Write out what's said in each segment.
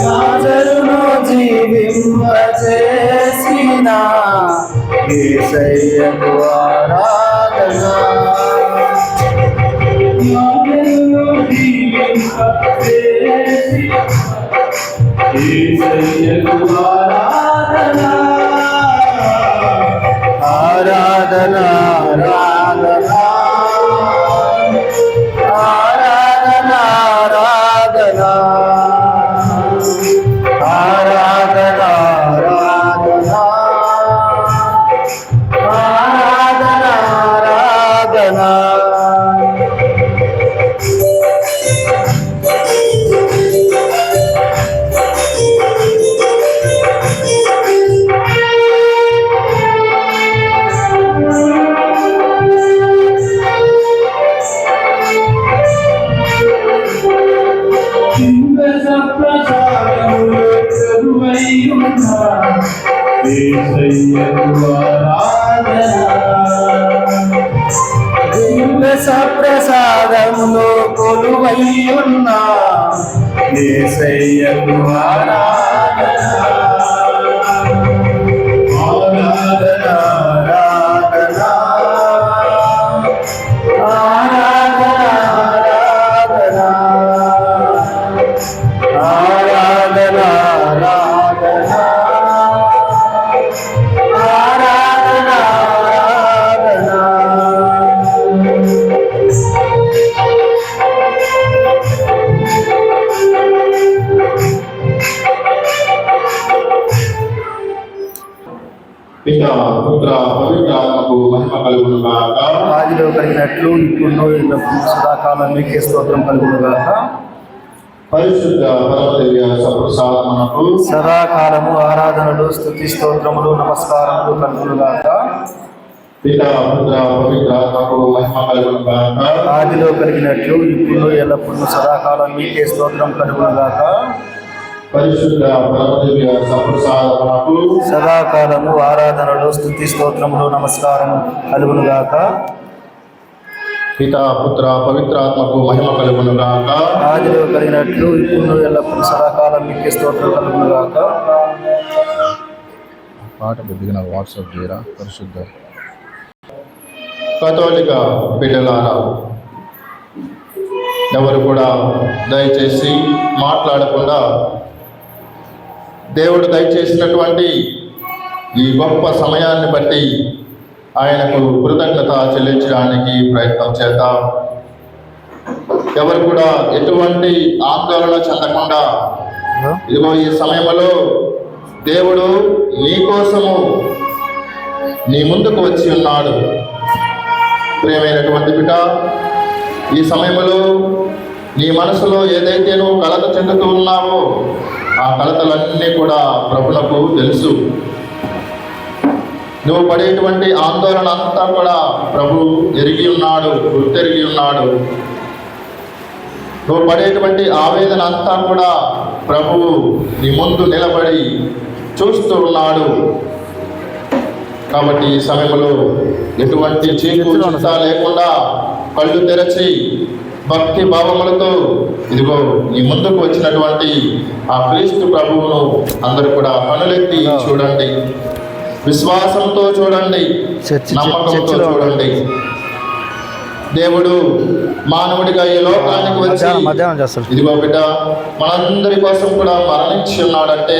నాజరును జీవింపచేసిన యేసయ్యకు ఆరాధన. నాజరును జీవింపచేసిన యేసయ్యకు ఆరాధన. ఆరాధన ఆరాధన ఆరాధన ఆరాధన ఆరాధన ఆరాధన ఆరాధన. ప్రసాదములో కొలువైయున్న యేసయ్యకు ఆరాధన. ఆరాధన ఆరాధన ఆరాధన ఆరాధన ఆరాధన ఆరాధన ఆరాధన. పితా పుత్ర పవిత్ర ఆత్మకు మహిమ కలుగును గాక. ఆదిలో కలిగినట్లు ఇప్పుడు సదాకాలం మీకే స్తోత్రం కలుగును గాక. పరిశుద్ధ పరమదివ్య సప్రసాదమునకు సదాకాలము ఆరాధనలు స్తుతి స్తోత్రములు నమస్కారములు కలుగును గాక. పితా పుత్ర పవిత్ర ఆత్మకు మహిమ కలుగును గాక. ఆదిలో కలిగినట్లు ఇప్పుడు ఎల్లప్పుడు సదాకాలం మీకే స్తోత్రం కలుగును గాక. పరిశుద్ధ పరమదివ్య సప్రసాదమునకు సదాకాలము ఆరాధనలు స్తుతి స్తోత్రములు నమస్కారము కలుగును గాక. పితా పుత్ర పవిత్ర ఆత్మకు మహిమ కలుగును గాక. ఆదిలో కలిగినట్లు ఇప్పుడు ఎల్లప్పుడు సదాకాలం మీకే స్తోత్రం కలుగును గాక. పాట బుద్ధిగా వాట్సాప్ చేయరా పరిశుద్ధ కథోలిక బిడ్డలారా, ఎవరు కూడా దయచేసి మాట్లాడకుండా దేవుడు దయచేసినటువంటి ఈ గొప్ప సమయాన్ని బట్టి ఆయనకు కృతజ్ఞత చెల్లించడానికి ప్రయత్నం చేద్దాం. ఎవరు కూడా ఎటువంటి ఆందోళన చెందకుండా, ఇదిగో ఈ సమయంలో దేవుడు నీ కోసము నీ ముందుకు వచ్చి ఉన్నాడు. ప్రియమైనటువంటి బిడ్డ, ఈ సమయంలో నీ మనసులో ఏదైతే నువ్వు కలత చెందుతూ ఉన్నావో ఆ కలతలన్నీ కూడా ప్రభువుకు తెలుసు. నువ్వు పడేటువంటి ఆందోళన అంతా కూడా ప్రభు ఎరిగి ఉన్నాడు, గుర్తెరిగి ఉన్నాడు. నువ్వు పడేటువంటి ఆవేదన అంతా కూడా ప్రభువు నీ ముందు నిలబడి చూస్తూ ఉన్నాడు. కాబట్టి ఈ సమయంలో ఎటువంటి చీకు చింత లేకుండా కళ్ళు తెరచి భక్తి భావములతో ఇదిగో నీ ముందుకు వచ్చినటువంటి ఆ క్రీస్తు ప్రభువును అందరూ కూడా కనులెత్తి చూడండి, విశ్వాసంతో చూడండి, నమ్మకంతో చూడండి. దేవుడు మానవుడిగా ఈ లోకానికి వచ్చి ఇదిగో బిడ్డ మనందరి కోసం కూడా మరణించి ఉన్నాడంటే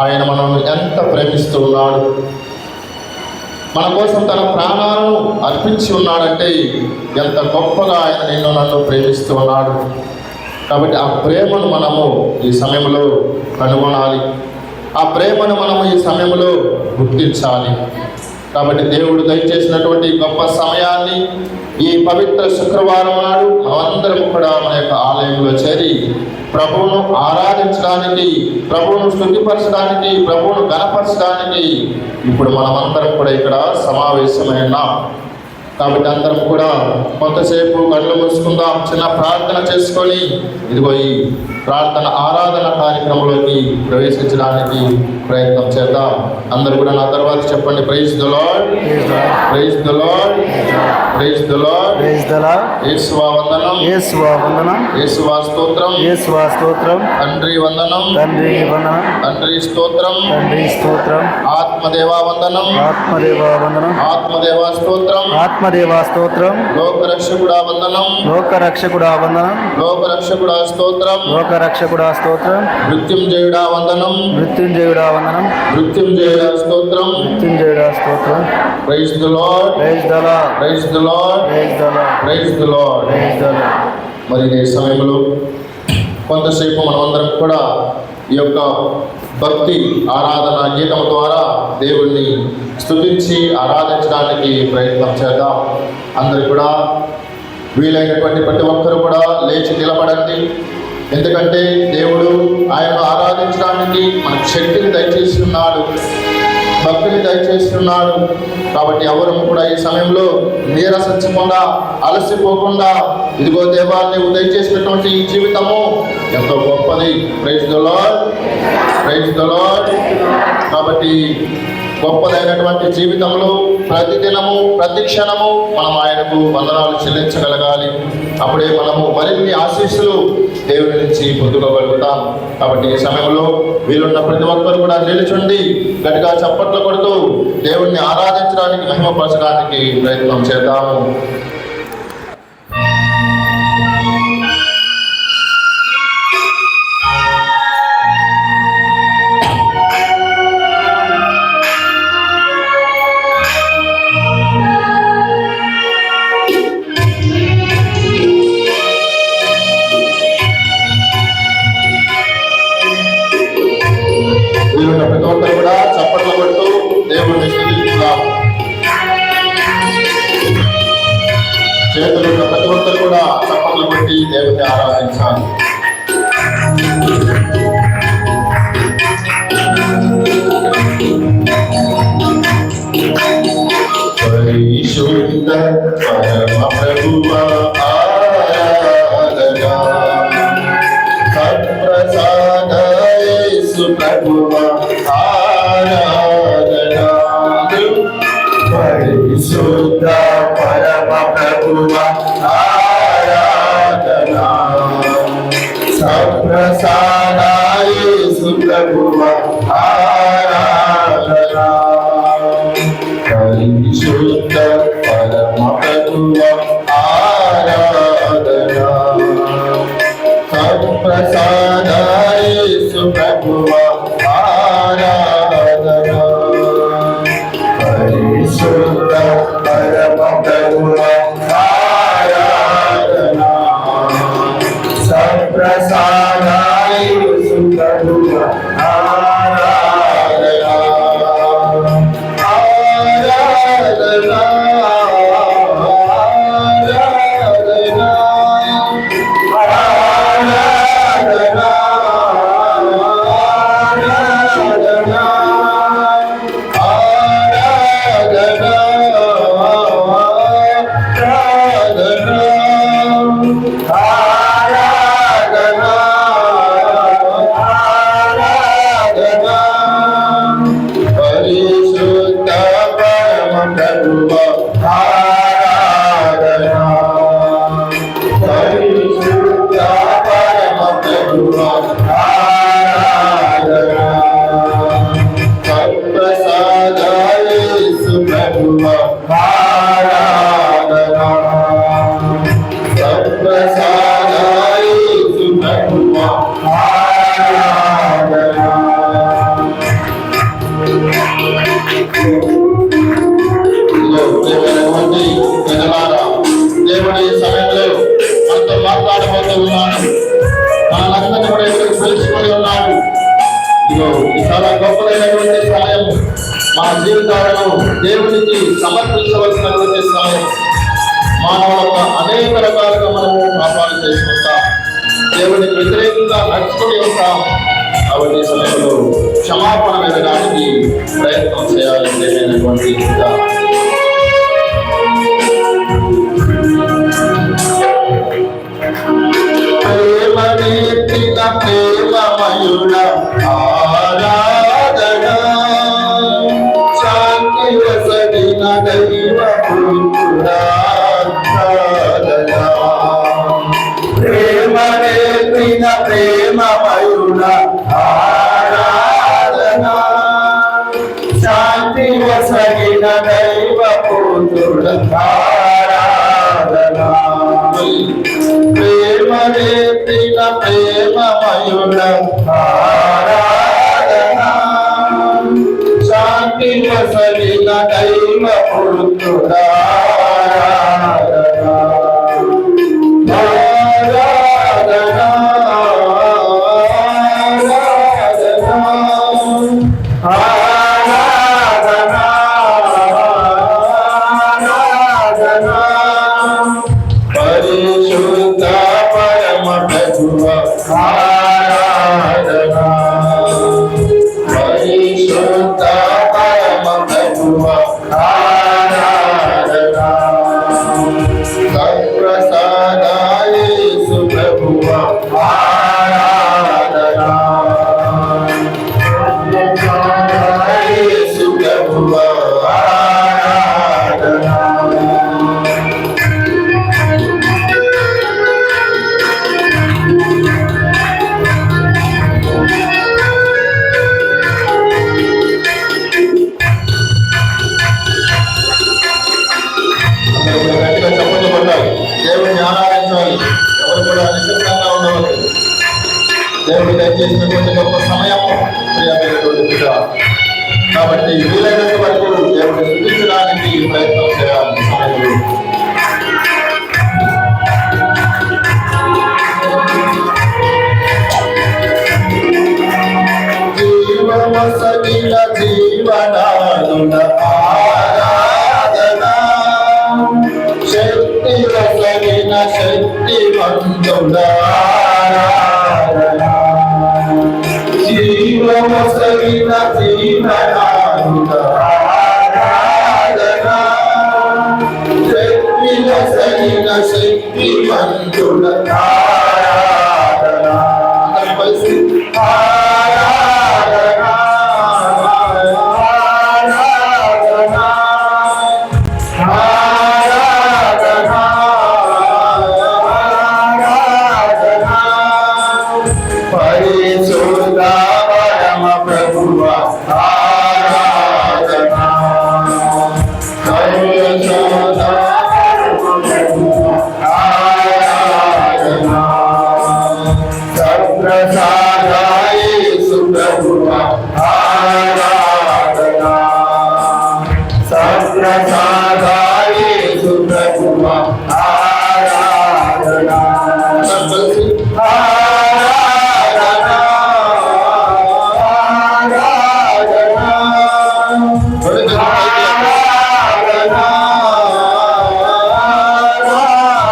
ఆయన మనం ఎంత ప్రేమిస్తూ ఉన్నాడు. మన కోసం తన ప్రాణాలను అర్పించి ఉన్నాడంటే ఎంత గొప్పగా ఆయన నిన్ను నన్ను ప్రేమిస్తూ ఉన్నాడు. కాబట్టి ఆ ప్రేమను మనము ఈ సమయంలో కనుగొనాలి, ఆ ప్రేమను మనము ఈ సమయంలో గుర్తించాలి. కాబట్టి దేవుడు దయచేసినటువంటి గొప్ప సమయాన్ని ఈ పవిత్ర శుక్రవారం నాడు మనమందరం కూడా మన యొక్క ఆలయంలో చేరి ప్రభువును ఆరాధించడానికి, ప్రభువును స్తుతిపరచడానికి, ప్రభువును ఘనపరచడానికి ఇప్పుడు మనమందరం కూడా ఇక్కడ సమావేశమై ఉన్నాం. కాబట్టి అందరం కూడా కొంతసేపు కళ్ళు మూసుకుందాం, చిన్న ప్రార్థన చేసుకొని ఇదిగో ఈ ప్రార్థన ఆరాధన కార్యక్రమంలోకి ప్రవేశించడానికి ప్రయత్నం చేద్దాం. అందరూ కూడా నా తర్వాత చెప్పండి, praise the Lord, praise the Lord, praise the Lord, praise the Lord. యేసువా వందనం, యేసువా వందనం, యేసువా స్తోత్రం, యేసువా స్తోత్రం. తండ్రి వందనం, తండ్రి వందనం, తండ్రి స్తోత్రం, తండ్రి స్తోత్రం. ఆత్మదేవా వందనం, ఆత్మదేవా వందనం, ఆత్మదేవా స్తోత్రం, ఆత్మదేవా స్తోత్రం. లోకరక్షకుడా వందనం, లోకరక్షకుడా వందనం, లోకరక్షకుడా స్తోత్రం, లోకరక్షకుడా స్తోత్రం. మృత్యుంజయుడా వందనం, మృత్యుంజయుడా వందనం, మృత్యుంజయుడా స్తోత్రం, మృత్యుంజయుడా స్తోత్రం. Praise the Lord, praise the Lord, praise the Lord, praise the Lord, praise the Lord. Praise the Lord. మరి ఈ సమయంలో కొంతసేపు మనమందరం కూడా ఈ యొక్క భక్తి ఆరాధన గీతం ద్వారా దేవుణ్ణి స్తుతించి ఆరాధించడానికి ప్రయత్నం చేద్దాం. అందరూ కూడా వీలైనటువంటి ప్రతి ఒక్కరు కూడా లేచి నిలబడండి. ఎందుకంటే దేవుడు ఆయన ఆరాధించడానికి మనకు శక్తిని దయచేసి ఉన్నాడు, భక్తిని దయచేసి ఉన్నాడు. కాబట్టి ఎవరు కూడా ఈ సమయంలో నీరసించకుండా, అలసిపోకుండా ఇదిగో దేవాన్ని దయచేసినటువంటి ఈ జీవితము ఎంతో గొప్పది. Praise the Lord, praise the Lord. కాబట్టి గొప్పదైనటువంటి జీవితంలో ప్రతిదినము ప్రతి క్షణము మనం ఆయనకు వందనాలు చెల్లించగలగాలి. అప్పుడే మనము మరిన్ని ఆశీస్సులు దేవుని నుంచి పొందుకోగలుగుతాం. కాబట్టి ఈ సమయంలో వీలున్న ప్రతి ఒక్కరు కూడా నిలుచుండి గట్టిగా చప్పట్లు కొడుతూ దేవుణ్ణి ఆరాధించడానికి, మహిమపరచడానికి ప్రయత్నం చేద్దాము. ప్రతి ఒక్కరు కూడా చప్పట్లు కొడుతూ దేవుణ్ణి స్తుతిస్తున్నాం. చేతులు ప్రతి ఒక్కరు కూడా చప్పట్లు కొట్టి దేవుణ్ణి ఆరాధించాలి. పరిశుద్ధ పరమ ప్రభువా ఆరాధనా, సత్ప్రసాద యేసు ప్రభువా ఆరాధనా. పరిశుద్ధ పరమ ప్రభువా ఆరాధనా, సత్ప్రసాద యేసు ప్రభువా ఆరాధనా. పరిశుద్ధ పరమ దేవుడు ఈ సమయంలో మనతో మాట్లాడబోతూ ఉన్నాడు. మనందరినీ కూడా ఇక్కడ తెలుసుకొని ఉన్నాడు. ఇదిగో ఈ చాలా గొప్పదైనటువంటి సమయం, మా జీవితాలను దేవునికి సమర్పించవలసినటువంటి సమయం. మానవుల అనేక రకాలుగా మనము పాపాలు చేసుకుంటాం, దేవునికి వ్యతిరేకంగా నడుచుకుని ఉంటాం. కాబట్టి ఈ సమయంలో క్షమాపణ వెళ్ళడానికి ప్రయత్నం చేయాలి. దేవునైనటువంటి ప్రేమనేత్రిన ప్రేమమయుడ ఆరాధన, శాంతి వసగిన దైవ పుత్రుడా ప్రేమనేత్రిన ప్రేమమయుడ ఆరాధన, శాంతి వసగిన దైవ పుత్రుడా ఆరాధన. ప్రేమనేత్రిన ప్రేమమయుడ ఆరాధన, శాంతి వసగిన దైవ పుత్రుడా ఆరాధన. ఆరాధన ఆరాధన ఆరాధన పరిశుద్ధ పరమ ప్రభువ ఆరాధన, పరిశుద్ధ పరమ ప్రభువ ఆరాధన. సత్ప్రసాద యేసు ప్రభువ ఆరాధన, యేసు ప్రభువ ఆరాధన. గట్టిగా చప్పట్లు కొట్టాలి, దేవుడిని ఆరాధించాలి. ఎవరు కూడా నిశ్శబ్దంగా ఉండవద్దు. దేవుడు దయచేసినటువంటి గొప్ప సమయం ప్రియమైనటువంటి బిడ్డ. కాబట్టి వీలైనంత వరకు దేవుడిని స్తుతించడానికి ప్రయత్నం చేయాలి. సమయంలో జీవమసగిన జీవనాదున ఆరాధన, శక్తి వసగిన శక్తివంతుడ ఆరాధన, జీవమసగిన జీవనాదున ఆరాధన, శక్తి వసగిన శక్తివంతుడ ఆరాధన. అందరూ కలిసి ఆరాధన ఆరాధన ఆరాధన ఆరాధన. పరిశుద్ధ పరమ ప్రభువ ఆరాధన, పరిశుద్ధ పరమ ప్రభువ ఆరాధన. సత్ప్రసాద యేసు ప్రభువ ఆరాధన, సత్ప్రసాద యేసు ప్రభువ ఆరాధన. ఆరాధన ఆరాధన ఆరాధన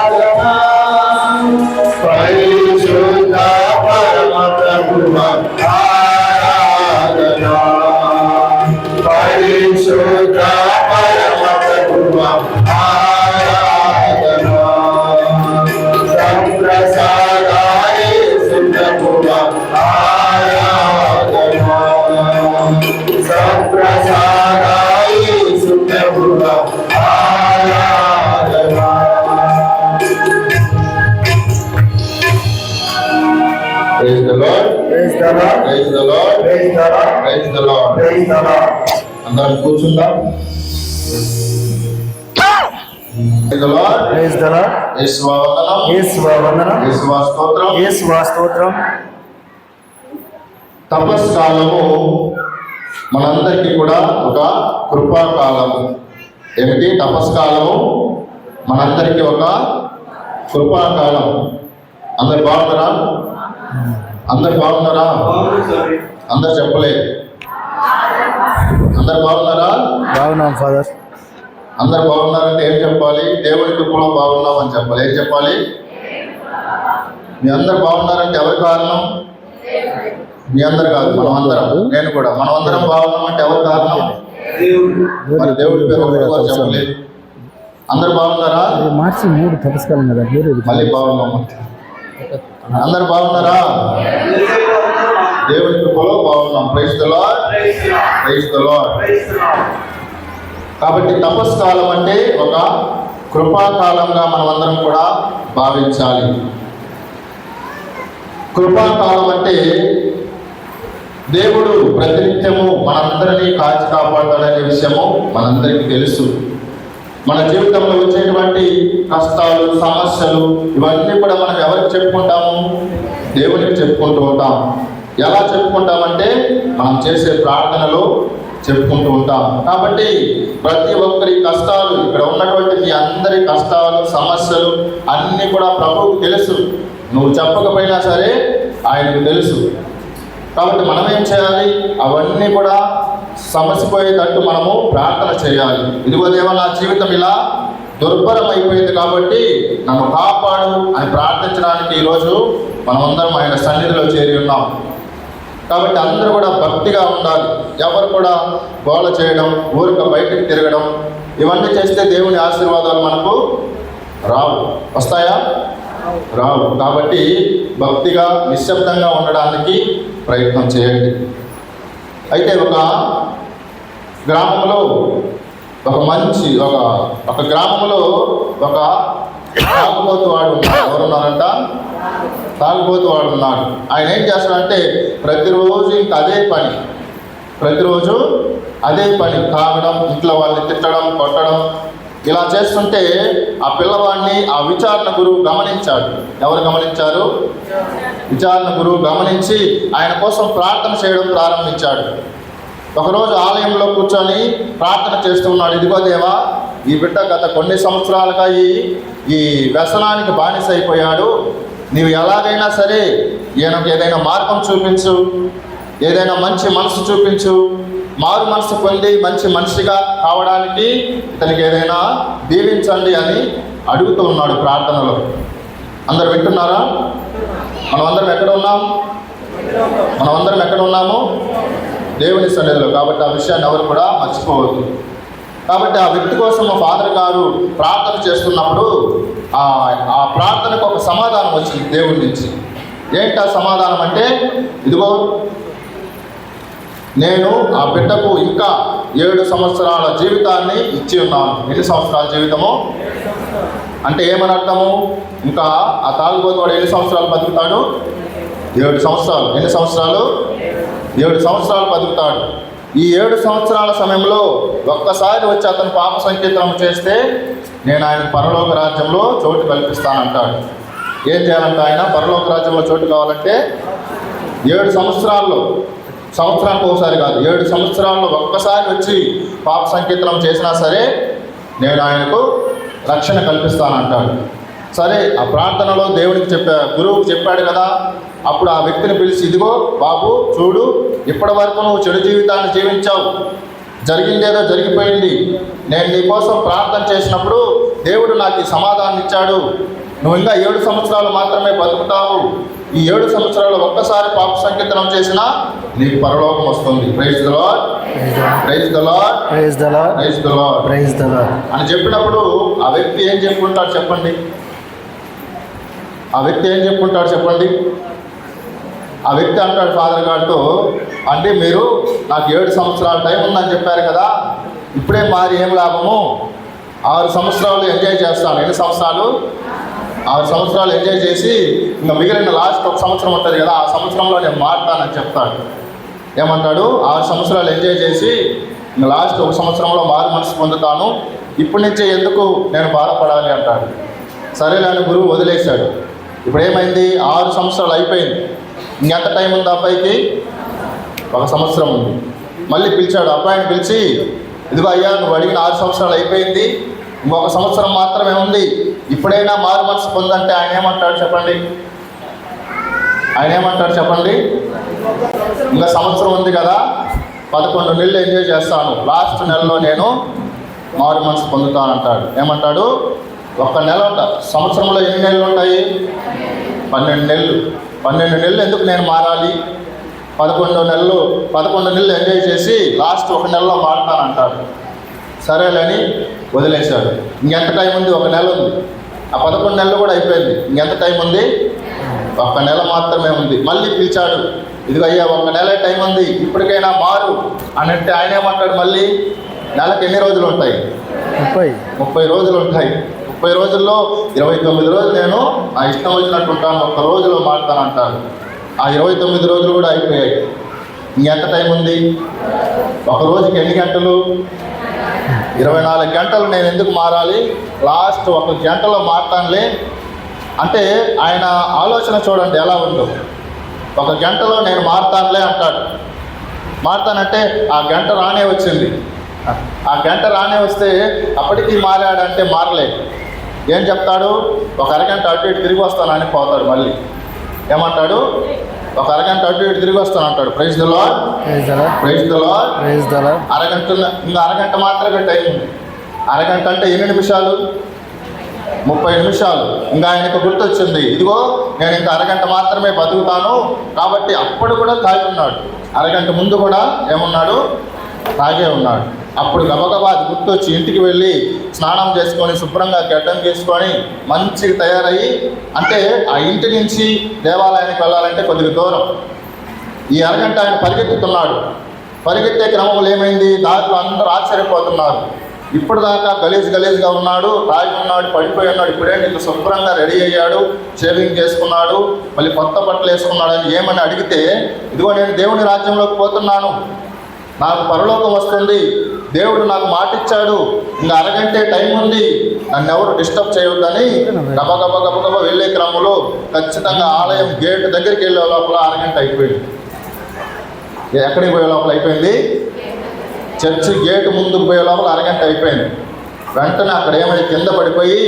ఆరాధన. పరిశుద్ధ పరమ ప్రభువ ఆరాధన, పరిశుద్ధ పరమ ప్రభువ ఆరాధన. సత్ప్రసాద యేసు ప్రభువ ఆరాధన, సత్ప్రసాద యేసు ప్రభువ ఆరాధన. Praise the Lord. Praise the Lord. Praise the Lord. Praise the Lord. Praise the Lord. Praise the Lord. అందరం కూర్చుందాం. Praise the Lord. Praise the Lord. యేసువా వందనం. యేసువా వందనం. యేసువా స్తోత్రం. యేసువా స్తోత్రం. తపస్కాలము మనందరికీ కూడా ఒక కృపాకాలము. ఏమిటి తపస్కాలము? మనందరికీ ఒక కృపాకాలం. అందరు బాగున్నారా? అందరు బాగున్నారా? అందరు చెప్పలేదు. అందరు బాగున్నారా? బాగున్నాం ఫాదర్. అందరు బాగున్నారంటే ఏం చెప్పాలి? దేవుని కృపలో బాగున్నాం అని చెప్పాలి. ఏం చెప్పాలి? మీ అందరు బాగున్నారంటే ఎవరి కారణం? మీ అందరు కాదు, మనం అందరం. నేను కూడా మనం అందరం బాగున్నాం అంటే ఎవరి కారణం? మరి దేవుడి పేరు ఒకరు చెప్పలేదు. అందరు బాగున్నారా? మార్చి 3 తపస్కాలం కదా, మళ్ళీ బాగున్నాం. అందరు బాగున్నారా? దేవుని కృపలో బాగున్నాం. Praise the Lord, praise the Lord. కాబట్టి తపస్కాలం అంటే ఒక కృపాకాలంగా మనమందరం కూడా భావించాలి. కృపాకాలం అంటే దేవుడు ప్రతినిత్యము మనందరినీ కాచి కాపాడాలనే విషయము మనందరికీ తెలుసు. మన జీవితంలో వచ్చేటువంటి కష్టాలు, సమస్యలు ఇవన్నీ కూడా మనం ఎవరికి చెప్పుకుంటాము? దేవునికి చెప్పుకుంటూ ఉంటాం. ఎలా చెప్పుకుంటామంటే మనం చేసే ప్రార్థనలో చెప్పుకుంటూ ఉంటాం. కాబట్టి ప్రతి ఒక్కరి కష్టాలు, ఇక్కడ ఉన్నటువంటి మీ అందరి కష్టాలు, సమస్యలు అన్నీ కూడా ప్రభువుకు తెలుసు. నువ్వు చెప్పకపోయినా సరే ఆయనకు తెలుసు. కాబట్టి మనం ఏం చేయాలి? అవన్నీ కూడా సమసిపోయేటట్టు మనము ప్రార్థన చేయాలి. ఇదిగో దేవా, నా జీవితం ఇలా దుర్భరం అయిపోయింది కాబట్టి నన్ను కాపాడు అని ప్రార్థించడానికి ఈరోజు మనమందరం ఆయన సన్నిధిలో చేరి ఉన్నాం. కాబట్టి అందరూ కూడా భక్తిగా ఉండాలి. ఎవరు కూడా గోల చేయడం, ఊరిక బయటికి తిరగడం ఇవన్నీ చేస్తే దేవుని ఆశీర్వాదాలు మనకు రావు. వస్తాయా? రావు. కాబట్టి భక్తిగా నిశ్శబ్దంగా ఉండడానికి ప్రయత్నం చేయండి. అయితే ఒక గ్రామంలో ఒక గ్రామంలో ఒక తాగుబోతు వాడు ఉన్నాడు. ఎవరున్నారంట? తాగుబోతు వాడు ఉన్నాడు. ఆయన ఏం చేస్తాడంటే ప్రతిరోజు ఇంక ప్రతిరోజు అదే పని, తాగడం, ఇంట్లో వాళ్ళని తిట్టడం, కొట్టడం ఇలా చేస్తుంటే ఆ పిల్లవాడిని ఆ విచారణ గురువు గమనించాడు. ఎవరు గమనించారు? విచారణ గురువు గమనించి ఆయన కోసం ప్రార్థన చేయడం ప్రారంభించాడు. ఒకరోజు ఆలయంలో కూర్చొని ప్రార్థన చేస్తూ ఉన్నాడు. ఇదిగో దేవా, ఈ బిడ్డ గత కొన్ని సంవత్సరాలుగా ఈ వ్యసనానికి బానిస అయిపోయాడు. నీవు ఎలాగైనా సరే ఈయనకు ఏదైనా మార్గం చూపించు, ఏదైనా మంచి మనసు చూపించు, మారు మనసు పొంది మంచి మనిషిగా కావడానికి ఇతనికి ఏదైనా దీవించండి అని అడుగుతూ ఉన్నాడు ప్రార్థనలో. అందరు వింటున్నారా? మనమందరం ఎక్కడ ఉన్నాము? దేవుని సన్నిధిలో. కాబట్టి ఆ విషయాన్ని ఎవరు కూడా మర్చిపోవద్దు. కాబట్టి ఆ వ్యక్తి కోసం మా ఫాదర్ గారు ప్రార్థన చేస్తున్నప్పుడు ఆ ప్రార్థనకు ఒక సమాధానం వచ్చింది దేవుడి నుంచి. ఏంటి ఆ సమాధానం అంటే, ఇదిగో నేను ఆ బిడ్డకు ఇంకా 7 సంవత్సరాల జీవితాన్ని ఇచ్చి ఉన్నాను. ఎన్ని సంవత్సరాల జీవితము అంటే ఏమని అర్థము? ఇంకా ఆ తాగుబోతువాడు ఎన్ని సంవత్సరాలు బతుకుతాడు? 7 సంవత్సరాలు. ఎన్ని సంవత్సరాలు? 7 సంవత్సరాలు బతుకుతాడు. ఈ 7 సంవత్సరాల సమయంలో ఒక్కసారి వచ్చి అతను పాప సంకీర్తనం చేస్తే నేను ఆయన పరలోక రాజ్యంలో చోటు కల్పిస్తానంటాడు. ఏం చేయాలంటే ఆయన పరలోక రాజ్యంలో చోటు కావాలంటే 7 సంవత్సరానికి ఒకసారి కాదు, 7 సంవత్సరాల్లో ఒక్కసారి వచ్చి పాప సంకీర్తనం చేసినా సరే నేను ఆయనకు రక్షణ కల్పిస్తానంటాడు. సరే, ఆ ప్రార్థనలో దేవుడికి గురువుకి చెప్పాడు కదా. అప్పుడు ఆ వ్యక్తిని పిలిచి, ఇదిగో బాబు చూడు, ఇప్పటి వరకు నువ్వు చెడు జీవితాన్ని జీవించావు, జరిగిందేదో జరిగిపోయింది. నేను నీ కోసం ప్రార్థన చేసినప్పుడు దేవుడు నాకు ఈ సమాధానం ఇచ్చాడు. నువ్వు ఇంకా 7 సంవత్సరాలు మాత్రమే బతుకుతావు. ఈ 7 సంవత్సరాలు ఒక్కసారి పాప సంకీర్తనం చేసినా నీకు పరలోకం వస్తుంది. Praise the Lord, praise the Lord, praise the Lord, praise the Lord, praise the Lord అని చెప్పినప్పుడు ఆ వ్యక్తి ఏం చెప్పుకుంటాడు చెప్పండి? ఆ వ్యక్తి అంటాడు ఫాదర్ గారితో, అంటే మీరు నాకు 7 సంవత్సరాల టైం ఉందని చెప్పారు కదా, ఇప్పుడే మారి ఏం లాభము? 6 సంవత్సరాలు ఎంజాయ్ చేస్తాను. ఎన్ని సంవత్సరాలు? 6 సంవత్సరాలు ఎంజాయ్ చేసి ఇంకా మిగిలిన లాస్ట్ 1 సంవత్సరం ఉంటుంది కదా, ఆ సంవత్సరంలో నేను మారుతానని చెప్తాడు. ఏమంటాడు? 6 సంవత్సరాలు ఎంజాయ్ చేసి ఇంకా లాస్ట్ 1 సంవత్సరంలో మారు మనసు పొందుతాను, ఇప్పటి నుంచే ఎందుకు నేను బాధపడాలి అంటాడు. సరేలేని గురువు వదిలేశాడు. ఇప్పుడు ఏమైంది? 6 సంవత్సరాలు అయిపోయింది. ఇంకెంత టైం ఉంది అబ్బాయికి? 1 సంవత్సరం ఉంది. మళ్ళీ పిలిచాడు అబ్బాయిని పిలిచి, ఇదిగో అయ్యా, నువ్వు అడిగిన 6 సంవత్సరాలు అయిపోయింది, ఇంకొక సంవత్సరం మాత్రమే ఉంది, ఇప్పుడైనా మారు మనసు పొందంటే ఆయన ఏమంటాడు చెప్పండి? ఆయన ఏమంటాడు చెప్పండి? ఇంకా సంవత్సరం ఉంది కదా, 11 నెలలు ఎంజాయ్ చేస్తాను, లాస్ట్ నెలలో నేను మారు మనసు పొందుతానంటాడు. ఏమంటాడు? ఒక్క నెల సంవత్సరంలో ఎన్ని నెలలు ఉంటాయి? 12 నెలలు. 12 నెలలు ఎందుకు నేను మారాలి? 11 నెలలు ఎంజాయ్ చేసి లాస్ట్ 1 నెలలో మారుతానంటాడు. సరేలేని వదిలేశాడు. ఇంకెంత టైం ఉంది? 1 నెల ఉంది. ఆ 11 నెలలు కూడా అయిపోయింది. ఇంకెంత టైం ఉంది? 1 నెల మాత్రమే ఉంది. మళ్ళీ పిలిచాడు, ఇదిగో అయ్యా 1 నెల టైం ఉంది, ఇప్పటికైనా మారు అని అంటే ఆయన ఏమంటాడు? మళ్ళీ నెలకు ఎన్ని రోజులు ఉంటాయి? 30 రోజులు ఉంటాయి. 30 రోజుల్లో 29 రోజులు నేను నా ఇష్టం వచ్చినట్టు ఉంటాను, 1 రోజులో మారుతానంటాడు. ఆ 29 రోజులు కూడా అయిపోయాయి. ఇంకెంత టైం ఉంది? ఒక రోజుకి ఎన్ని గంటలు? 24 గంటలు. నేను ఎందుకు మారాలి? లాస్ట్ 1 గంటలో మారుతానులే అంటే ఆయన ఆలోచన చూడండి ఎలా ఉందో. 1 గంటలో నేను మారుతానులే అంటాడు. మారుతానంటే ఆ గంట రానే వచ్చింది. ఆ గంట రానే వస్తే అప్పటికి మారాడంటే మారలేదు. ఏం చెప్తాడు? 1 అరగంట అటు ఇటు తిరిగి వస్తానని పోతాడు. మళ్ళీ ఏమంటాడు? 1 అరగంట అటు ఇటు తిరిగి వస్తాను అంటాడు. Praise the Lord, praise the Lord, praise the Lord. ఇంకా అరగంట మాత్రమే టైం ఉంది. అరగంట అంటే ఎన్ని నిమిషాలు? 30 నిమిషాలు. ఇంకా ఆయనకు గుర్తొచ్చింది, ఇదిగో నేను ఇంకా అరగంట మాత్రమే బతుకుతాను కాబట్టి అప్పుడు కూడా తాగి ఉన్నాడు. అరగంట ముందు కూడా ఏమన్నాడు? తాగే ఉన్నాడు. అప్పుడు గబగబా అది గుర్తొచ్చి ఇంటికి వెళ్ళి స్నానం చేసుకొని శుభ్రంగా గడ్డం చేసుకొని మంచిగా తయారయ్యి, అంటే ఆ ఇంటి నుంచి దేవాలయానికి వెళ్ళాలంటే కొద్దిగా దూరం. ఈ అరగంట ఆయన పరిగెత్తుతున్నాడు. పరిగెత్తే క్రమంలో ఏమైంది? దాంట్లో అందరూ ఆశ్చర్యపోతున్నారు. ఇప్పుడు దాకా గలీజ్గా ఉన్నాడు, తాగి ఉన్నాడు, పడిపోయి ఉన్నాడు, ఇప్పుడేంటి ఇంత శుభ్రంగా రెడీ అయ్యాడు, షేవింగ్ చేసుకున్నాడు, మళ్ళీ కొత్త బట్టలు వేసుకున్నాడు అని ఏమని అడిగితే, ఇదిగో నేను దేవుని రాజ్యంలోకి పోతున్నాను, నాకు పరలోకం వస్తుంది, దేవుడు నాకు మాట ఇచ్చాడు, ఇంకా అరగంటే టైం ఉంది, నన్ను ఎవరు డిస్టర్బ్ చేయొద్దని గబగబా వెళ్ళే క్రమంలో ఖచ్చితంగా ఆలయం గేట్ దగ్గరికి వెళ్ళే లోపల అరగంట అయిపోయింది. ఎక్కడికి పోయే లోపల అయిపోయింది? చర్చి గేటు ముందుకు పోయే లోపల అరగంట అయిపోయింది. వెంటనే అక్కడ ఏమైనా కింద పడిపోయి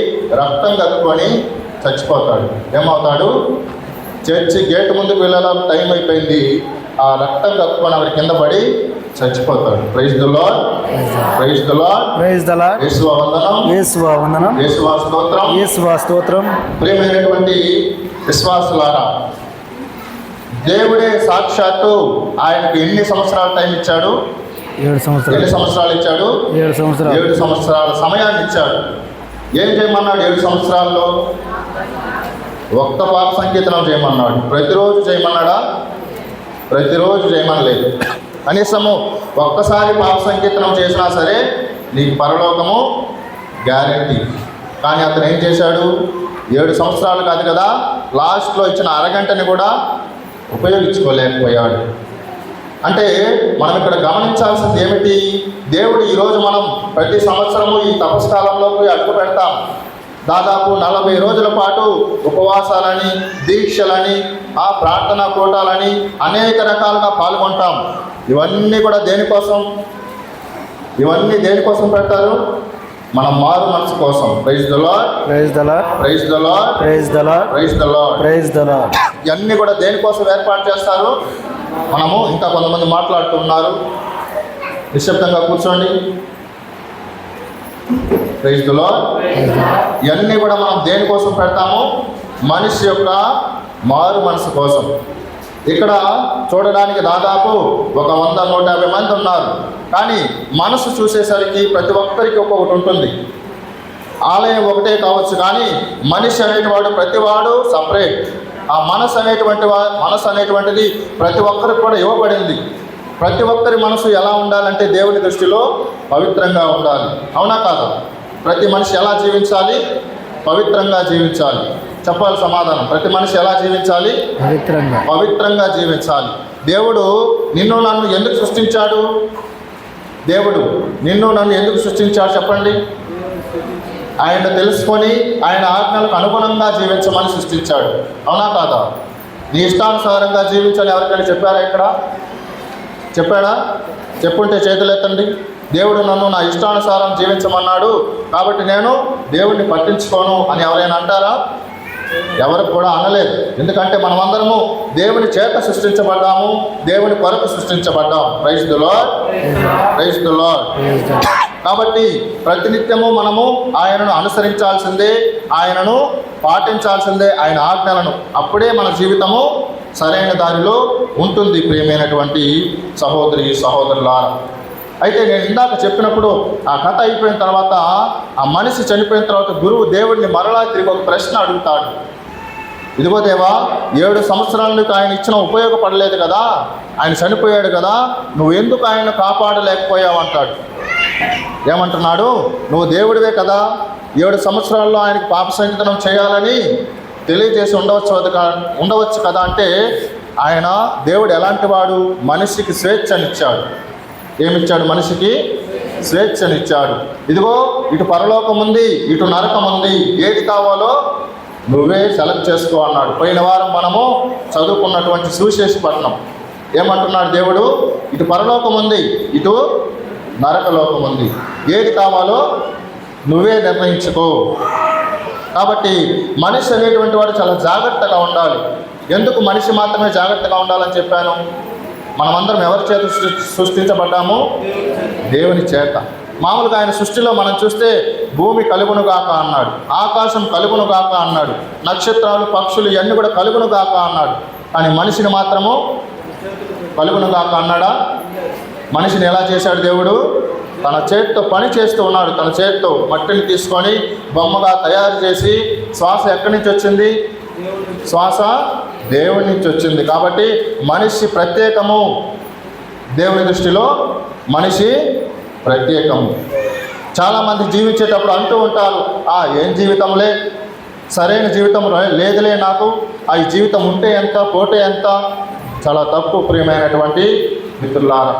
రక్తం కక్కుకొని చచ్చిపోతాడు. ఏమవుతాడు? చర్చి గేటు ముందుకు వెళ్ళేలోపు టైం అయిపోయింది, ఆ రక్తం కక్కుకొని అక్కడ కింద పడి చచ్చిపోతాడు. Praise the Lord, praise the Lord, praise the Lord. యేసువా వందనం, యేసువా వందనం, యేసువా స్తోత్రం, యేసువా స్తోత్రం. ప్రియమైనటువంటి విశ్వాసులారా, దేవుడే సాక్షాత్తు ఆయనకు ఎన్ని సంవత్సరాల టైం ఇచ్చాడు? 7 సంవత్సరాలు. ఎన్ని సంవత్సరాలు ఇచ్చాడు? 7 సంవత్సరాలు. 7 సంవత్సరాల సమయాన్ని ఇచ్చాడు. ఏం చేయమన్నాడు? 7 సంవత్సరాల్లో ఒక్క పాప సంకీర్తనం చేయమన్నాడు. ప్రతిరోజు చేయమన్నాడా? ప్రతిరోజు చేయమనలేదు. కనీసము ఒక్కసారి పాప సంకీర్తనం చేసినా సరే నీకు పరలోకము గ్యారెంటీ. కానీ అతను ఏం చేశాడు? 7 సంవత్సరాలు కాదు కదా, లాస్ట్లో ఇచ్చిన అరగంటని కూడా ఉపయోగించుకోలేకపోయాడు. అంటే మనం ఇక్కడ గమనించాల్సింది ఏమిటి? దేవుడు ఈరోజు మనం ప్రతి సంవత్సరము ఈ తపస్కాలంలోకి అడుగు పెడతాం. దాదాపు 40 రోజుల పాటు ఉపవాసాలని, దీక్షలని, ఆ ప్రార్థనా కూటాలని అనేక రకాలుగా పాల్గొంటాం. ఇవన్నీ కూడా దేనికోసం? ఇవన్నీ దేనికోసం పెడతారు? మన మారు మనసు కోసం. Praise the Lord, praise the Lord, praise the Lord, praise the Lord, praise the Lord, praise the Lord. ఇవన్నీ కూడా దేనికోసం ఏర్పాటు చేస్తారు? మనము ఇంకా కొంతమంది మాట్లాడుతున్నారు, నిశ్శబ్దంగా కూర్చోండి. Praise the Lord. ఇవన్నీ కూడా మనం దేనికోసం పెడతాము? మనిషి యొక్క మారు మనసు కోసం. ఇక్కడ చూడడానికి దాదాపు ఒక 100-150 మంది ఉన్నారు. కానీ మనసు చూసేసరికి ప్రతి ఒక్కరికి ఒక్కొక్కటి ఉంటుంది. ఆలయం ఒకటే కావచ్చు, కానీ మనిషి అనేటివాడు ప్రతివాడు సపరేట్. ఆ మనసు అనేటువంటిది ప్రతి ఒక్కరికి కూడా ఇవ్వబడింది. ప్రతి ఒక్కరి మనసు ఎలా ఉండాలంటే దేవుని దృష్టిలో పవిత్రంగా ఉండాలి. అవునా కాదా? ప్రతి మనిషి ఎలా జీవించాలి? పవిత్రంగా జీవించాలి. చెప్పాలి సమాధానం. ప్రతి మనిషి ఎలా జీవించాలి? పవిత్రంగా జీవించాలి. దేవుడు నిన్ను నన్ను ఎందుకు సృష్టించాడు? దేవుడు నిన్ను నన్ను ఎందుకు సృష్టించాడు చెప్పండి? ఆయన తెలుసుకొని ఆయన ఆజ్ఞలకు అనుగుణంగా జీవించమని సృష్టించాడు. అవునా కాదా? నీ ఇష్టానుసారంగా జీవించని ఎవరికైనా చెప్పారా? ఇక్కడ చెప్పాడా? చెప్పుంటే చేతులు ఎత్తండి. దేవుడు నన్ను నా ఇష్టానుసారం జీవించమన్నాడు కాబట్టి నేను దేవుడిని పట్టించుకోను అని ఎవరైనా అంటారా? ఎవరికి కూడా అనలేదు. ఎందుకంటే మనమందరము దేవుని చేత సృష్టించబడ్డాము, దేవుని కొరకు సృష్టించబడ్డాము. Praise the Lord, praise the Lord. కాబట్టి ప్రతినిత్యము మనము ఆయనను అనుసరించాల్సిందే, ఆయనను పాటించాల్సిందే, ఆయన ఆజ్ఞలను. అప్పుడే మన జీవితము సరైన దారిలో ఉంటుంది. ప్రియమైనటువంటి సహోదరి సహోదరులారా, అయితే నేను ఇందాక చెప్పినప్పుడు ఆ కథ అయిపోయిన తర్వాత, ఆ మనిషి చనిపోయిన తర్వాత గురువు దేవుడిని మరలా తిరిగి ఒక ప్రశ్న అడుగుతాడు. ఇదిగో దేవా, 7 సంవత్సరాలకు ఆయన ఇచ్చిన ఉపయోగపడలేదు కదా, ఆయన చనిపోయాడు కదా, నువ్వు ఎందుకు ఆయన కాపాడలేకపోయావు అంటాడు. ఏమంటున్నాడు? నువ్వు దేవుడివే కదా, 7 సంవత్సరాల్లో ఆయనకి పాప సంకలనం చేయాలని తెలియజేసి ఉండవచ్చు కదా అంటే, ఆయన దేవుడు ఎలాంటి వాడు? మనిషికి స్వేచ్ఛనిచ్చాడు. ఏమిచ్చాడు? మనిషికి స్వేచ్ఛనిచ్చాడు. ఇదిగో ఇటు పరలోకం ఉంది, ఇటు నరకం ఉంది, ఏది కావాలో నువ్వే సెలెక్ట్ చేసుకో అన్నాడు. పోయిన వారం మనము చదువుకున్నటువంటి సువిశేషపట్నం ఏమంటున్నాడు దేవుడు? ఇటు పరలోకం ఉంది, ఇటు నరకలోకం ఉంది, ఏది కావాలో నువ్వే నిర్ణయించుకో. కాబట్టి మనిషి అనేటువంటి వాడు చాలా జాగ్రత్తగా ఉండాలి. ఎందుకు మనిషి మాత్రమే జాగ్రత్తగా ఉండాలని చెప్పాను? మనమందరం ఎవరి చేత సృష్టించబడ్డాము? దేవుని చేత. మామూలుగా ఆయన సృష్టిలో మనం చూస్తే భూమి కలుగునుగాక అన్నాడు, ఆకాశం కలుగునుగాక అన్నాడు, నక్షత్రాలు పక్షులు ఇవన్నీ కూడా కలుగునుగాక అన్నాడు. కానీ మనిషిని మాత్రము కలుగునుగాక అన్నాడా? మనిషిని ఎలా చేశాడు దేవుడు? తన చేతితో పని చేస్తూ ఉన్నాడు. తన చేతితో మట్టిని తీసుకొని బొమ్మగా తయారు చేసి, శ్వాస ఎక్కడి నుంచి వచ్చింది? శ్వాస దేవుడి నుంచి వచ్చింది. కాబట్టి మనిషి ప్రత్యేకము. దేవుని దృష్టిలో మనిషి ప్రత్యేకము. చాలామంది జీవించేటప్పుడు అంటూ ఉంటారు, ఏం జీవితంలే, సరైన జీవితం లేదులే నాకు, ఈ జీవితం ఉంటే ఎంత, పోతే ఎంత. చాలా తప్పు ప్రియమైనటువంటి మిత్రులారా.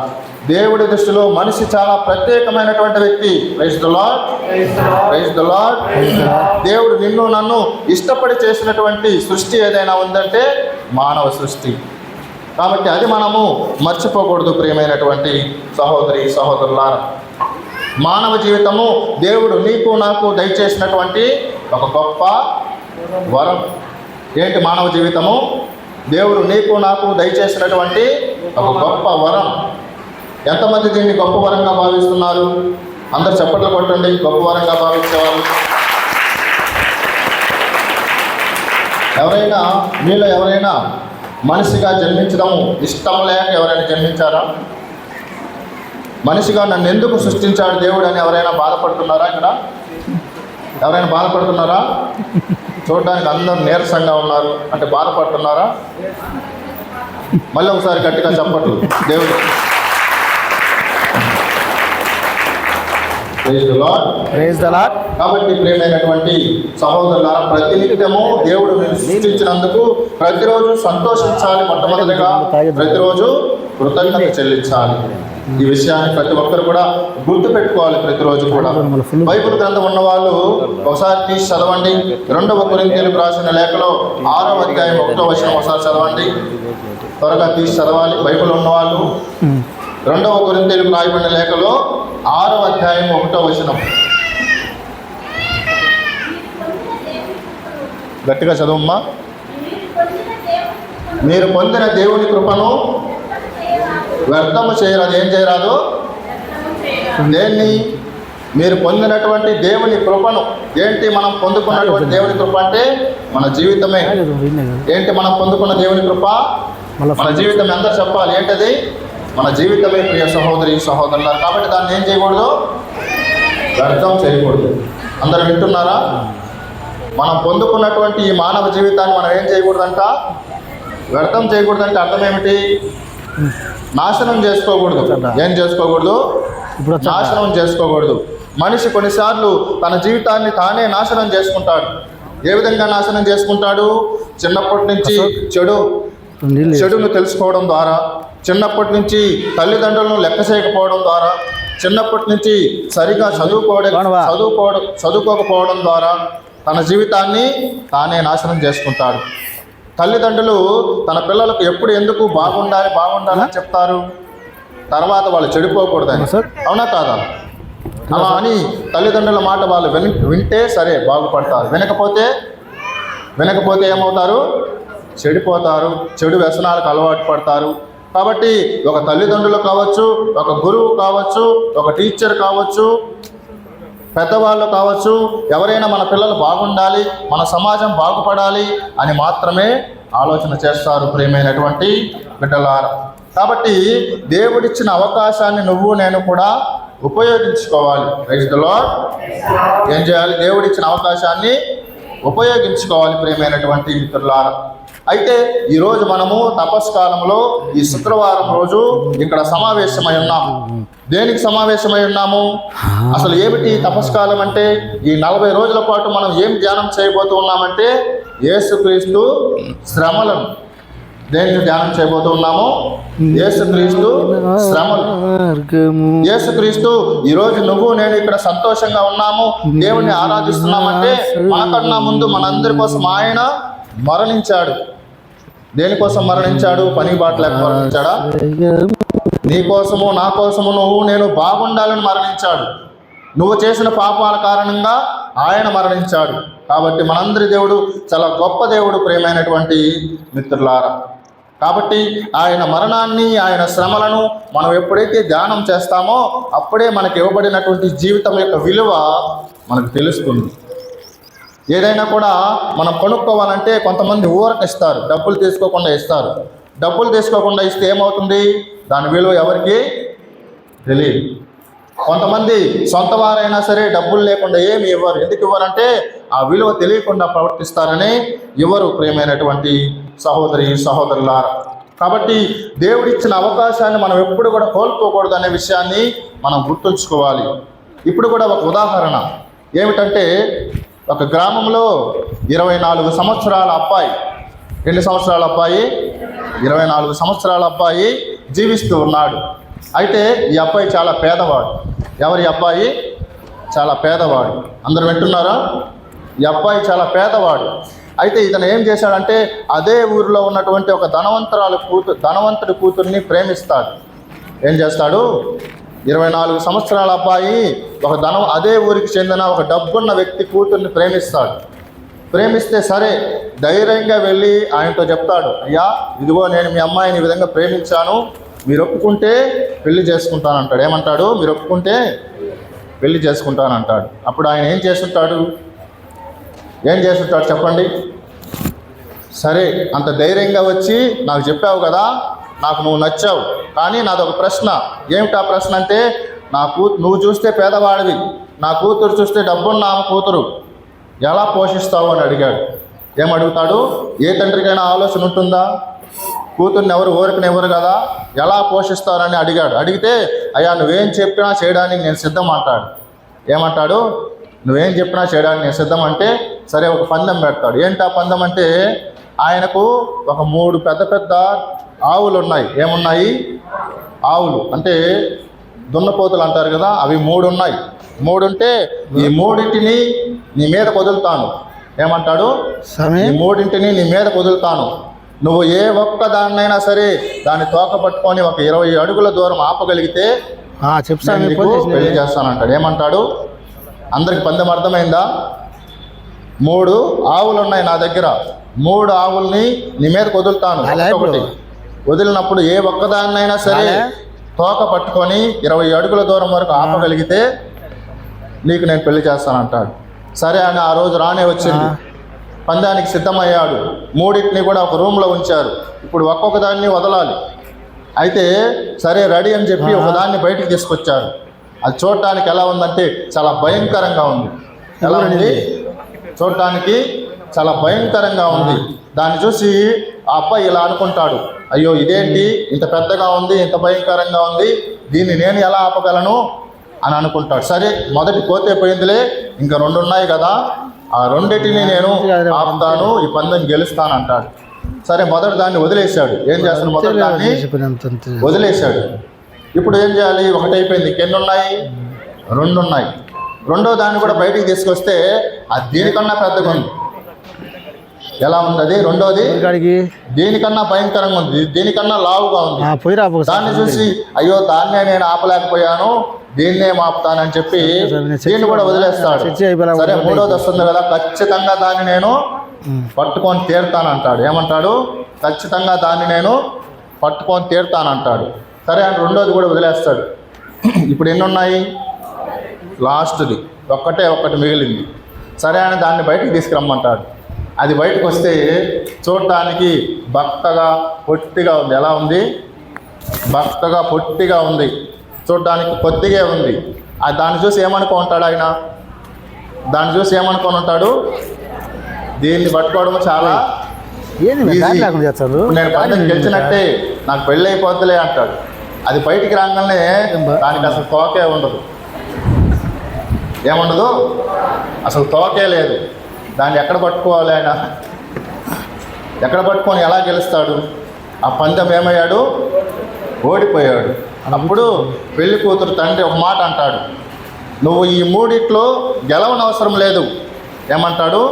దేవుడి దృష్టిలో మనిషి చాలా ప్రత్యేకమైనటువంటి వ్యక్తి. Praise the Lord, praise the Lord. దేవుడు నిన్ను నన్ను ఇష్టపడి చేసినటువంటి సృష్టి ఏదైనా ఉందంటే మానవ సృష్టి. కాబట్టి అది మనము మర్చిపోకూడదు ప్రియమైనటువంటి సహోదరి సహోదరులారా. మానవ జీవితము దేవుడు నీకు నాకు దయచేసినటువంటి ఒక గొప్ప వరం. ఏంటి మానవ జీవితము? దేవుడు నీకు నాకు దయచేసినటువంటి ఒక గొప్ప వరం. ఎంతమంది దీన్ని గొప్ప వరంగా భావిస్తున్నారు? అందరు చప్పట్లు కొట్టండి. గొప్ప వరంగా భావించేవాళ్ళు ఎవరైనా, మీలో ఎవరైనా మనిషిగా జన్మించడం ఇష్టం లేక ఎవరైనా జన్మించారా? మనిషిగా నన్ను ఎందుకు సృష్టించాడు దేవుడు అని ఎవరైనా బాధపడుతున్నారా? ఇక్కడ ఎవరైనా బాధపడుతున్నారా? చూడడానికి అందరూ నీరసంగా ఉన్నారు అంటే బాధపడుతున్నారా? మళ్ళీ ఒకసారి గట్టిగా చప్పట్లు దేవుడు. Praise the Lord. కాబట్టి ప్రియమైనటువంటి సహోదరులారా, ప్రతినిత్యము దేవుడు నిన్ను సృష్టించినందుకు ప్రతిరోజు సంతోషించాలి. మొట్టమొదటిగా ప్రతిరోజు కృతజ్ఞత చెల్లించాలి. ఈ విషయాన్ని ప్రతి ఒక్కరు కూడా గుర్తు పెట్టుకోవాలి. ప్రతిరోజు కూడా బైబిల్ గ్రంథం ఉన్న వాళ్ళు ఒకసారి తీసి చదవండి. 2వ కొరింథీయులకు రాసిన లేఖలో 6వ అధ్యాయం 1వ వచనం ఒకసారి చదవండి. త్వరగా తీసి చదవాలి. బైబిల్ ఉన్నవాళ్ళు 2వ కొరింథీయులకు రాయబడిన లేఖలో 6వ అధ్యాయం 1వ వచనం గట్టిగా చదవమ్మా. మీరు పొందిన దేవుని కృపను వ్యర్థము చేయరాదు. ఏం చేయరాదు? దేన్ని? మీరు పొందినటువంటి దేవుని కృపను. ఏంటి మనం పొందుకున్నటువంటి దేవుని కృప అంటే మన జీవితమే. ఏంటి మనం పొందుకున్న దేవుని కృప? మన జీవితం. అందరూ చెప్పాలి ఏంటది? మన జీవితమే ప్రియ సహోదరి సహోదరులారు. కాబట్టి దాన్ని ఏం చేయకూడదు? వ్యర్థం చేయకూడదు. అందరూ వింటున్నారా? మనం పొందుకున్నటువంటి ఈ మానవ జీవితాన్ని మనం ఏం చేయకూడదంట? వ్యర్థం చేయకూడదంటే అర్థం ఏమిటి? నాశనం చేసుకోకూడదు. ఏం చేసుకోకూడదు? నాశనం చేసుకోకూడదు. మనిషి కొన్నిసార్లు తన జీవితాన్ని తానే నాశనం చేసుకుంటాడు. ఏ విధంగా నాశనం చేసుకుంటాడు? చిన్నప్పటి నుంచి చెడును తెలుసుకోవడం ద్వారా, చిన్నప్పటి నుంచి తల్లిదండ్రులను లెక్క చేయకపోవడం ద్వారా, చిన్నప్పటి నుంచి సరిగా చదువుకోకపోవడం ద్వారా తన జీవితాన్ని తానే నాశనం చేసుకుంటాడు. తల్లిదండ్రులు తన పిల్లలకు ఎప్పుడు ఎందుకు బాగుండాలని చెప్తారు? తర్వాత వాళ్ళు చెడిపోకూడదని. అవునా కాదా? అలా అని తల్లిదండ్రుల మాట వాళ్ళు వింటే సరే బాగుపడతారు, వినకపోతే ఏమవుతారు? చెడిపోతారు, చెడు వ్యసనాలకు అలవాటు పడతారు. కాబట్టి ఒక తల్లిదండ్రులు కావచ్చు, ఒక గురువు కావచ్చు, ఒక టీచర్ కావచ్చు, పెద్దవాళ్ళు కావచ్చు, ఎవరైనా మన పిల్లలు బాగుండాలి, మన సమాజం బాగుపడాలి అని మాత్రమే ఆలోచన చేస్తారు ప్రియమైనటువంటి బిడ్డలారా. కాబట్టి దేవుడిచ్చిన అవకాశాన్ని నువ్వు నేను కూడా ఉపయోగించుకోవాలి. Praise the Lord. ఏం చేయాలి? దేవుడిచ్చిన అవకాశాన్ని ఉపయోగించుకోవాలి ప్రియమైనటువంటి మిత్రులారా. అయితే ఈరోజు మనము తపస్కాలంలో ఈ శుక్రవారం రోజు ఇక్కడ సమావేశమై ఉన్నాము. దేనికి సమావేశమై ఉన్నాము? అసలు ఏమిటి తపస్కాలం అంటే? ఈ 40 రోజుల పాటు మనం ఏం ధ్యానం చేయబోతూ ఉన్నామంటే యేసుక్రీస్తు శ్రమలను. దేనికి ధ్యానం చేయబోతూ ఉన్నాము? యేసుక్రీస్తు శ్రమలు. యేసుక్రీస్తు ఈరోజు నువ్వు నేను ఇక్కడ సంతోషంగా ఉన్నాము, దేవుణ్ణి ఆరాధిస్తున్నామంటే మనకన్నా ముందు మనందరి కోసం ఆయన మరణించాడు. దేనికోసం మరణించాడు? పని బాటలకు మరణించాడా? నీ కోసము నా కోసము నువ్వు నేను బాగుండాలని మరణించాడు. నువ్వు చేసిన పాపాల కారణంగా ఆయన మరణించాడు. కాబట్టి మనందరి దేవుడు చాలా గొప్ప దేవుడు ప్రియమైనటువంటి మిత్రులారా. కాబట్టి ఆయన మరణాన్ని, ఆయన శ్రమలను మనం ఎప్పుడైతే ధ్యానం చేస్తామో అప్పుడే మనకు ఇవ్వబడినటువంటి జీవితం యొక్క విలువ మనకు తెలుస్తుంది. ఏదైనా కూడా మనం కొనుక్కోవాలంటే కొంతమంది ఊరక ఇస్తారు, డబ్బులు తీసుకోకుండా ఇస్తారు. డబ్బులు తీసుకోకుండా ఇస్తే ఏమవుతుంది? దాని విలువ ఎవరికి తెలియదు. కొంతమంది సొంత వారైనా సరే డబ్బులు లేకుండా ఏమి ఇవ్వరు. ఎందుకు ఇవ్వరంటే ఆ విలువ తెలియకుండా ప్రవర్తిస్తారని ఇవ్వరు ప్రియమైనటువంటి సహోదరి సహోదరులారా. కాబట్టి దేవుడిచ్చిన అవకాశాన్ని మనం ఎప్పుడు కూడా కోల్పోకూడదు అనే విషయాన్ని మనం గుర్తుంచుకోవాలి. ఇప్పుడు కూడా ఒక ఉదాహరణ ఏమిటంటే, ఒక గ్రామంలో 24 సంవత్సరాల అబ్బాయి, ఎన్ని సంవత్సరాల అబ్బాయి? 24 సంవత్సరాల అబ్బాయి జీవిస్తూ ఉన్నాడు. అయితే ఈ అబ్బాయి చాలా పేదవాడు. ఎవరి అబ్బాయి? చాలా పేదవాడు. అందరూ వింటున్నారా? ఈ అబ్బాయి చాలా పేదవాడు. అయితే ఇతను ఏం చేశాడంటే అదే ఊరిలో ఉన్నటువంటి ఒక ధనవంతుడి కూతుర్ని ప్రేమిస్తాడు. ఏం చేస్తాడు? 24 సంవత్సరాల అబ్బాయి అదే ఊరికి చెందిన ఒక డబ్బున్న వ్యక్తి కూతుర్ని ప్రేమిస్తాడు. ప్రేమిస్తే సరే ధైర్యంగా వెళ్ళి ఆయనతో చెప్తాడు, అయ్యా ఇదిగో నేను మీ అమ్మాయిని ఈ విధంగా ప్రేమించాను, మీరు ఒప్పుకుంటే పెళ్లి చేసుకుంటానంటాడు. ఏమంటాడు? మీరు ఒప్పుకుంటే పెళ్లి చేసుకుంటానంటాడు. అప్పుడు ఆయన ఏం చేస్తుంటాడు చెప్పండి? సరే అంత ధైర్యంగా వచ్చి నాకు చెప్పావు కదా, నాకు నువ్వు నచ్చావు, కానీ నాదొక ప్రశ్న. ఏమిటా ప్రశ్న అంటే, నువ్వు చూస్తే పేదవాడివి, నా కూతురు చూస్తే డబ్బున్న ఆమె కూతురు, ఎలా పోషిస్తావు అని అడిగాడు. ఏమడుగుతాడు? ఏ తండ్రికైనా ఆలోచన ఉంటుందా? కూతుర్ని ఎవరు ఊరికనివ్వరు కదా, ఎలా పోషిస్తారని అడిగాడు. అడిగితే అయ్యా నువ్వేం చెప్పినా చేయడానికి నేను సిద్ధం అంటాడు. ఏమంటాడు? నువ్వేం చెప్పినా చేయడానికి నేను సిద్ధం అంటే సరే ఒక పందెం పెడతాడు. ఏంటా పందెం అంటే, ఆయనకు ఒక 3 పెద్ద ఆవులు ఉన్నాయి. ఏమున్నాయి? ఆవులు అంటే దున్నపోతులు అంటారు కదా, అవి 3 ఉన్నాయి. 3 ఉంటే ఈ 3టిని నీ మీద వదులుతాను. ఏమంటాడు? ఈ 3టిని నీ మీద వదులుతాను, నువ్వు ఏ ఒక్క దాన్నైనా సరే దాన్ని తోక పట్టుకొని ఒక 20 అడుగుల దూరం ఆపగలిగితే పెళ్లి చేస్తానంటాడు. ఏమంటాడు? అందరికి పందెం అర్థమైందా? 3 ఆవులు ఉన్నాయి నా దగ్గర, 3 ఆవుల్ని నీ మీదకి వదులుతాను. ఒకటి వదిలినప్పుడు ఏ ఒక్కదాన్నైనా సరే తోక పట్టుకొని 20 అడుగుల దూరం వరకు ఆపగలిగితే నీకు నేను పెళ్లి చేస్తానంటాడు. సరే అని ఆ రోజు రానే వచ్చింది. పందానికి సిద్ధమయ్యాడు. 3టిని కూడా ఒక రూమ్లో ఉంచారు. ఇప్పుడు ఒక్కొక్క దాన్ని వదలాలి. అయితే సరే రెడీ అని చెప్పి ఒకదాన్ని బయటికి తీసుకొచ్చారు. అది చూడటానికి ఎలా ఉందంటే చాలా భయంకరంగా ఉంది. ఎలా ఉంది? చూడటానికి చాలా భయంకరంగా ఉంది. దాన్ని చూసి ఆ అబ్బాయి ఇలా అనుకుంటాడు, అయ్యో ఇదేంటి ఇంత పెద్దగా ఉంది, ఇంత భయంకరంగా ఉంది, దీన్ని నేను ఎలా ఆపగలను అని అనుకుంటాడు. సరే మొదటి పోతే పోయిందిలే, ఇంకా 2 ఉన్నాయి కదా, ఆ 2టిని నేను ఆపుతాను, ఈ పందెం గెలుస్తాను అంటాడు. సరే మొదటి దాన్ని వదిలేశాడు. ఏం చేస్తాడు? మొదటి దాన్ని వదిలేశాడు. ఇప్పుడు ఏం చేయాలి? 1 అయిపోయింది, ఎన్ని ఉన్నాయి? 2 ఉన్నాయి. 2వ దాన్ని కూడా బయటికి తీసుకొస్తే అది దీనికన్నా పెద్దగా ఉంది. ఎలా ఉంది అది? రెండోది కాడికి దీనికన్నా భయంకరంగా ఉంది, దీనికన్నా లావుగా ఉంది. పోయిరా దాన్ని చూసి అయ్యో దాన్నే నేను ఆపలేకపోయాను, దీన్నే ఆపుతానని చెప్పి దీన్ని కూడా వదిలేస్తాడు. సరే మూడోది వస్తుంది కదా, ఖచ్చితంగా దాన్ని నేను పట్టుకొని తీరుతానంటాడు. ఏమంటాడు? ఖచ్చితంగా దాన్ని నేను పట్టుకొని తీరుతానంటాడు. సరే అని రెండోది కూడా వదిలేస్తాడు. ఇప్పుడు ఎన్ని ఉన్నాయి? లాస్ట్ది ఒక్కటి మిగిలింది. సరే అని దాన్ని బయటికి తీసుకురమ్మంటాడు. అది బయటకు వస్తే చూడటానికి బక్కగా పొట్టిగా ఉంది. ఎలా ఉంది? బక్కగా పొట్టిగా ఉంది, చూడటానికి కొద్దిగా ఉంది. దాన్ని చూసి ఏమనుకో ఉంటాడు ఆయన? దాన్ని చూసి ఏమనుకొని ఉంటాడు? దీన్ని పట్టుకోవడం చాలా నేను పందెం గెలిచినట్టే, నాకు పెళ్ళి అయిపోద్దులే అంటాడు. అది బయటికి రాగానే దానికి అసలు తోకే ఉండదు. ఏముండదు? అసలు తోకే లేదు. దాన్ని ఎక్కడ పట్టుకోవాలి ఆయన? ఎక్కడ పట్టుకొని ఎలా గెలుస్తాడు? ఆ పందెం ఏమయ్యాడు? ఓడిపోయాడు. అప్పుడు పెళ్లి కూతురు తండ్రి ఒక మాట అంటాడు, నువ్వు ఈ మూడిట్లో గెలవనవసరం లేదు. ఏమంటాడు?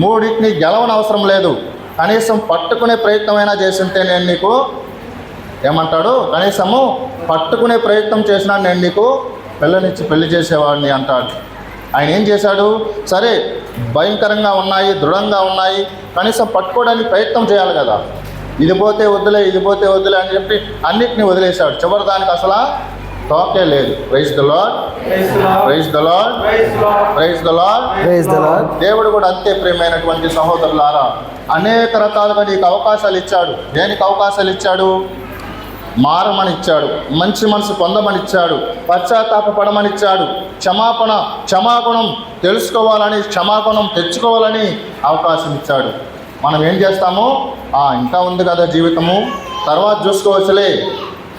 మూడింటిని గెలవనవసరం లేదు, కనీసం పట్టుకునే ప్రయత్నమైనా చేస్తుంటే నేను నీకు ఏమంటాడు? కనీసము పట్టుకునే ప్రయత్నం చేసినా నేను నీకు పిల్లనిచ్చి పెళ్లి చేసేవాడిని అంటాడు. ఆయన ఏం చేశాడు? సరే భయంకరంగా ఉన్నాయి, దృఢంగా ఉన్నాయి, కనీసం పట్టుకోవడానికి ప్రయత్నం చేయాలి కదా. ఇది పోతే వద్దులే, ఇది పోతే వద్దులే అని చెప్పి అన్నిటినీ వదిలేశాడు. చివరి దానికి అసలు తోకే లేదు. Praise the Lord, praise the Lord, praise the Lord, praise the Lord. దేవుడు కూడా అంతే ప్రియమైనటువంటి సహోదరులారా, అనేక రకాలుగా నీకు అవకాశాలు ఇచ్చాడు. దేనికి అవకాశాలు ఇచ్చాడు? మారమని ఇచ్చాడు, మంచి మనసు పొందమని ఇచ్చాడు, పశ్చాత్తాపడమని ఇచ్చాడు, క్షమాగుణం తెలుసుకోవాలని, క్షమాగుణం తెచ్చుకోవాలని అవకాశం ఇచ్చాడు. మనం ఏం చేస్తాము? ఇంకా ఉంది కదా జీవితము, తర్వాత చూసుకోవచ్చులే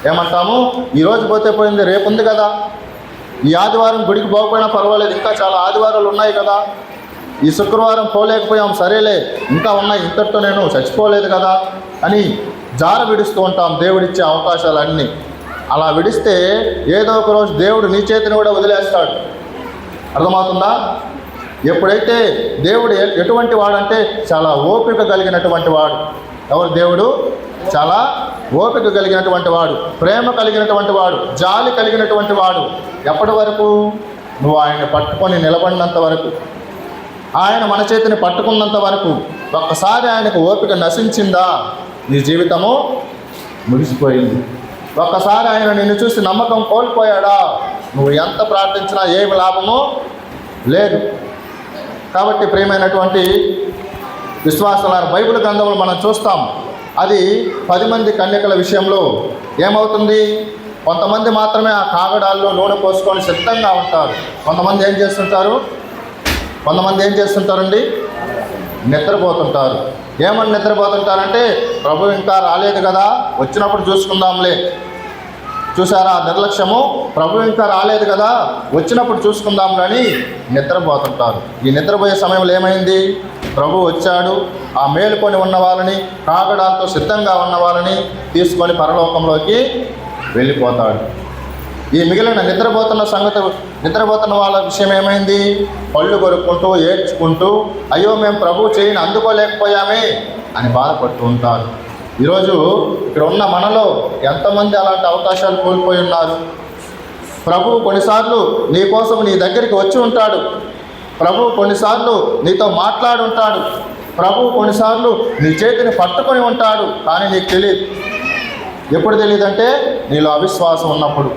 ఏమంటాము? ఈరోజు పోతే పోయింది, రేపు ఉంది కదా, ఈ ఆదివారం గుడికి పోకపోయినా పర్వాలేదు, ఇంకా చాలా ఆదివారాలు ఉన్నాయి కదా, ఈ శుక్రవారం పోలేకపోయాం, సరేలే ఇంకా ఉన్నాయి, ఇంతటితో నేను చచ్చిపోలేదు కదా అని జార విడుస్తూ ఉంటాం దేవుడిచ్చే అవకాశాలన్నీ. అలా విడిస్తే ఏదో ఒక రోజు దేవుడు నీ చేతిని కూడా వదిలేస్తాడు. అర్థమవుతుందా? ఎప్పుడైతే దేవుడు ఎటువంటి వాడంటే చాలా ఓపిక కలిగినటువంటి వాడు. ఎవరు దేవుడు? చాలా ఓపిక కలిగినటువంటి వాడు, ప్రేమ కలిగినటువంటి వాడు, జాలి కలిగినటువంటి వాడు. ఎప్పటి వరకు? నువ్వు ఆయన్ని పట్టుకొని నిలబడినంత వరకు, ఆయన మన చేతిని పట్టుకున్నంత వరకు. ఒక్కసారి ఆయనకు ఓపిక నశించిందా నీ జీవితము ముగిసిపోయింది. ఒక్కసారి ఆయన నిన్ను చూసి నమ్మకం కోల్పోయాడా నువ్వు ఎంత ప్రార్థించినా ఏమి లాభమో లేదు. కాబట్టి ప్రియమైనటువంటి విశ్వాసాల బైబిల్ గ్రంథంలో మనం చూస్తాం, అది 10 మంది కన్యకల విషయంలో ఏమవుతుంది? కొంతమంది మాత్రమే ఆ కాగడాల్లో నూనె పోసుకొని సిద్ధంగా ఉంటారు. కొంతమంది ఏం చేస్తుంటారండి? నిద్రపోతుంటారు. ఏమని నిద్రపోతుంటారంటే, ప్రభు ఇంకా రాలేదు కదా, వచ్చినప్పుడు చూసుకుందాంలే. చూసారా నిర్లక్ష్యము? ప్రభు ఇంకా రాలేదు కదా, వచ్చినప్పుడు చూసుకుందాం అని నిద్రపోతుంటారు. ఈ నిద్రపోయే సమయంలో ఏమైంది? ప్రభు వచ్చాడు, ఆ మేలుకొని ఉన్న వాళ్ళని, కాగడాలతో సిద్ధంగా ఉన్న వాళ్ళని తీసుకొని పరలోకంలోకి వెళ్ళిపోతాడు. ఈ మిగిలిన నిద్రపోతున్న వాళ్ళ విషయం ఏమైంది? పళ్ళు కొరుక్కుంటూ, ఏడ్చుకుంటూ, అయ్యో మేము ప్రభు చేయిని అందుకోలేకపోయామే అని బాధపడుతూ ఉంటారు. ఈరోజు ఇక్కడ ఉన్న మనలో ఎంతమంది అలాంటి అవకాశాలు కోల్పోయి ఉన్నారు? ప్రభు కొన్నిసార్లు నీ కోసం నీ దగ్గరికి వచ్చి ఉంటాడు. ప్రభు కొన్నిసార్లు నీతో మాట్లాడుంటాడు. ప్రభు కొన్నిసార్లు నీ చేతిని పట్టుకొని ఉంటాడు. కానీ నీకు తెలియదు. ఎప్పుడు తెలియదంటే నీలో అవిశ్వాసం ఉన్నప్పుడు,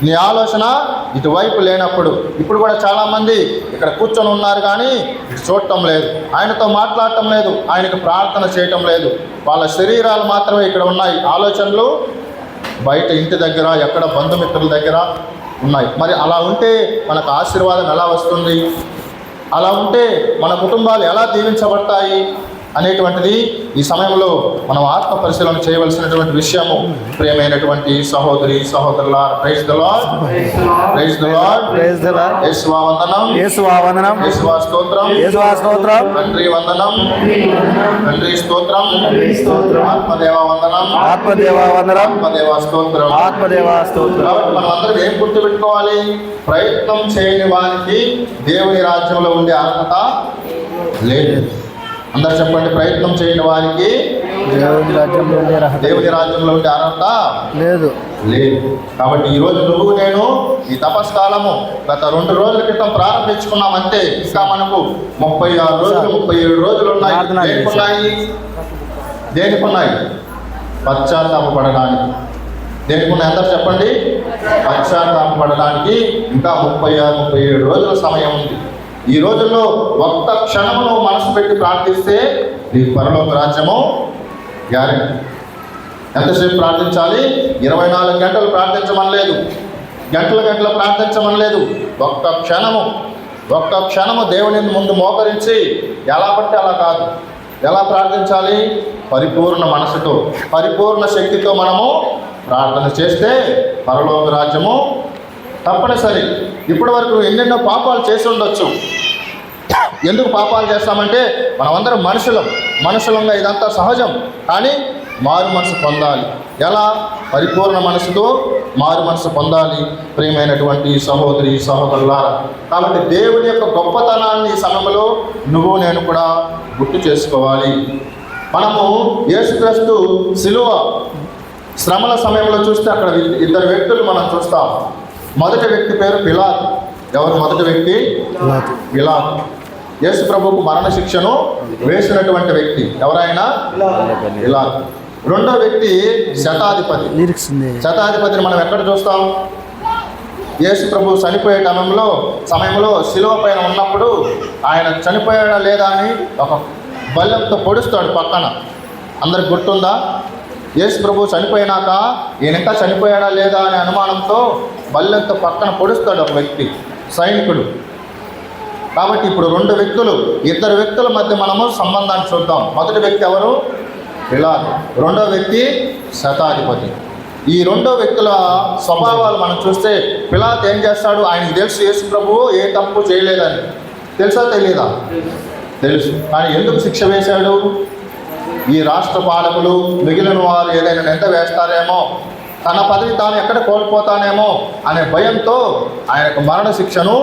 నీ ఆలోచన ఇటువైపు లేనప్పుడు. ఇప్పుడు కూడా చాలామంది ఇక్కడ కూర్చొని ఉన్నారు కానీ చూడటం లేదు, ఆయనతో మాట్లాడటం లేదు, ఆయనకు ప్రార్థన చేయటం లేదు. వాళ్ళ శరీరాలు మాత్రమే ఇక్కడ ఉన్నాయి, ఆలోచనలు బయట ఇంటి దగ్గర, ఎక్కడ బంధుమిత్రుల దగ్గర ఉన్నాయి. మరి అలా ఉంటే మనకు ఆశీర్వాదం ఎలా వస్తుంది? అలా ఉంటే మన కుటుంబాలు ఎలా దీవించబడతాయి అనేటువంటిది ఈ సమయంలో మనం ఆత్మ పరిశీలన చేయవలసినటువంటి విషయము. ప్రియమైనటువంటి సహోదరి సహోదరులారా, praise the Lord, praise the Lord, praise the Lord. యేసువా వందనం, యేసువా వందనం, యేసువా స్తోత్రం, యేసువా స్తోత్రం. తండ్రి వందనం, తండ్రి స్తోత్రం, తండ్రి స్తోత్రం. ఆత్మదేవ వందనం, ఆత్మదేవ వందనం, ఆత్మదేవ స్తోత్రం, ఆత్మదేవ స్తోత్రం. కాబట్టి మనం అందరం ఏం గుర్తుపెట్టుకోవాలి? ప్రయత్నం చేయని వారికి దేవుని రాజ్యంలో ఉండే అర్హత లేదు. అందరు చెప్పండి, ప్రయత్నం చేయని వారికి దేవుని రాజ్యంలో ఉండే అర్హత దేవుని రాజ్యంలో ఉండే అర్హత లేదు. లేదు. కాబట్టి ఈరోజు నువ్వు నేను ఈ తపస్కాలము గత 2 రోజుల క్రితం ప్రారంభించుకున్నామంటే ఇంకా మనకు 36 రోజులు 37 రోజులు ఉన్నాయి. దేనికి ఉన్నాయి? పశ్చాత్తాపపడడానికి. దేనికి ఉన్నాయి? అందరు చెప్పండి, పశ్చాత్తాపపడడానికి ఇంకా 36-37 రోజుల సమయం ఉంది. ఈ రోజుల్లో ఒక్క క్షణమును మనసు పెట్టి ప్రార్థిస్తే నీ పరలోక రాజ్యము గ్యారెంటీ. ఎంతసేపు ప్రార్థించాలి? 24 గంటలు ప్రార్థించమని లేదు, గంటలు ప్రార్థించమని లేదు. ఒక్క క్షణము దేవుని ముందు మోకరించి ఎలా పడితే అలా కాదు. ఎలా ప్రార్థించాలి? పరిపూర్ణ మనసుతో, పరిపూర్ణ శక్తితో మనము ప్రార్థన చేస్తే పరలోక రాజ్యము తప్పనిసరి. ఇప్పటి వరకు ఎన్నెన్నో పాపాలు చేసి ఉండొచ్చు. ఎందుకు పాపాలు చేస్తామంటే మనమందరం మనుషులంగా ఇదంతా సహజం. కానీ మారు మనసు పొందాలి. ఎలా? పరిపూర్ణ మనసుతో మారు మనసు పొందాలి ప్రియమైనటువంటి సహోదరి సహోదరులారా. కాబట్టి దేవుని యొక్క గొప్పతనాన్ని ఈ సమయంలో నువ్వు నేను కూడా గుర్తు చేసుకోవాలి. మనము యేసుక్రీస్తు శిలువ శ్రమల సమయంలో చూస్తే అక్కడ 2 వ్యక్తులు మనం చూస్తాం. మొదటి వ్యక్తి పేరు పిలాతు. ఎవరు మొదటి వ్యక్తి? పిలాతు. యేసు ప్రభువుకు మరణ శిక్షను వేసినటువంటి వ్యక్తి ఎవరైనా? పిలాతు. రెండో వ్యక్తి శతాధిపతి. శతాధిపతిని మనం ఎక్కడ చూస్తాం? యేసు ప్రభు చనిపోయే సమయంలో శిలువ పైన ఉన్నప్పుడు ఆయన చనిపోయాడా లేదా అని ఒక బల్లెంతో పొడుస్తాడు పక్కన. అందరికి గుర్తుందా? యేసు ప్రభు చనిపోయినాక ఈయన ఇంకా చనిపోయాడా లేదా అనే అనుమానంతో బల్లెంతో పక్కన పొడుస్తాడు ఒక వ్యక్తి, సైనికుడు. కాబట్టి ఇప్పుడు 2 వ్యక్తులు, 2 వ్యక్తుల మధ్య మనము సంబంధాన్ని చూద్దాం. మొదటి వ్యక్తి ఎవరు? పిలాతు. రెండో వ్యక్తి శతాధిపతి. ఈ 2 వ్యక్తుల స్వభావాలు మనం చూస్తే పిలాతు ఏం చేస్తాడు? ఆయనకు తెలుసు యేసు ప్రభువు ఏ తప్పు చేయలేదని. తెలుసా తెలియదా? తెలుసు. కానీ ఎందుకు శిక్ష వేశాడు? ఈ రాష్ట్ర పాలకులు మిగిలిన వారు ఏదైనా నింద వేస్తారేమో, తన పదవి తాను ఎక్కడ కోల్పోతానేమో అనే భయంతో ఆయనకు మరణ శిక్షను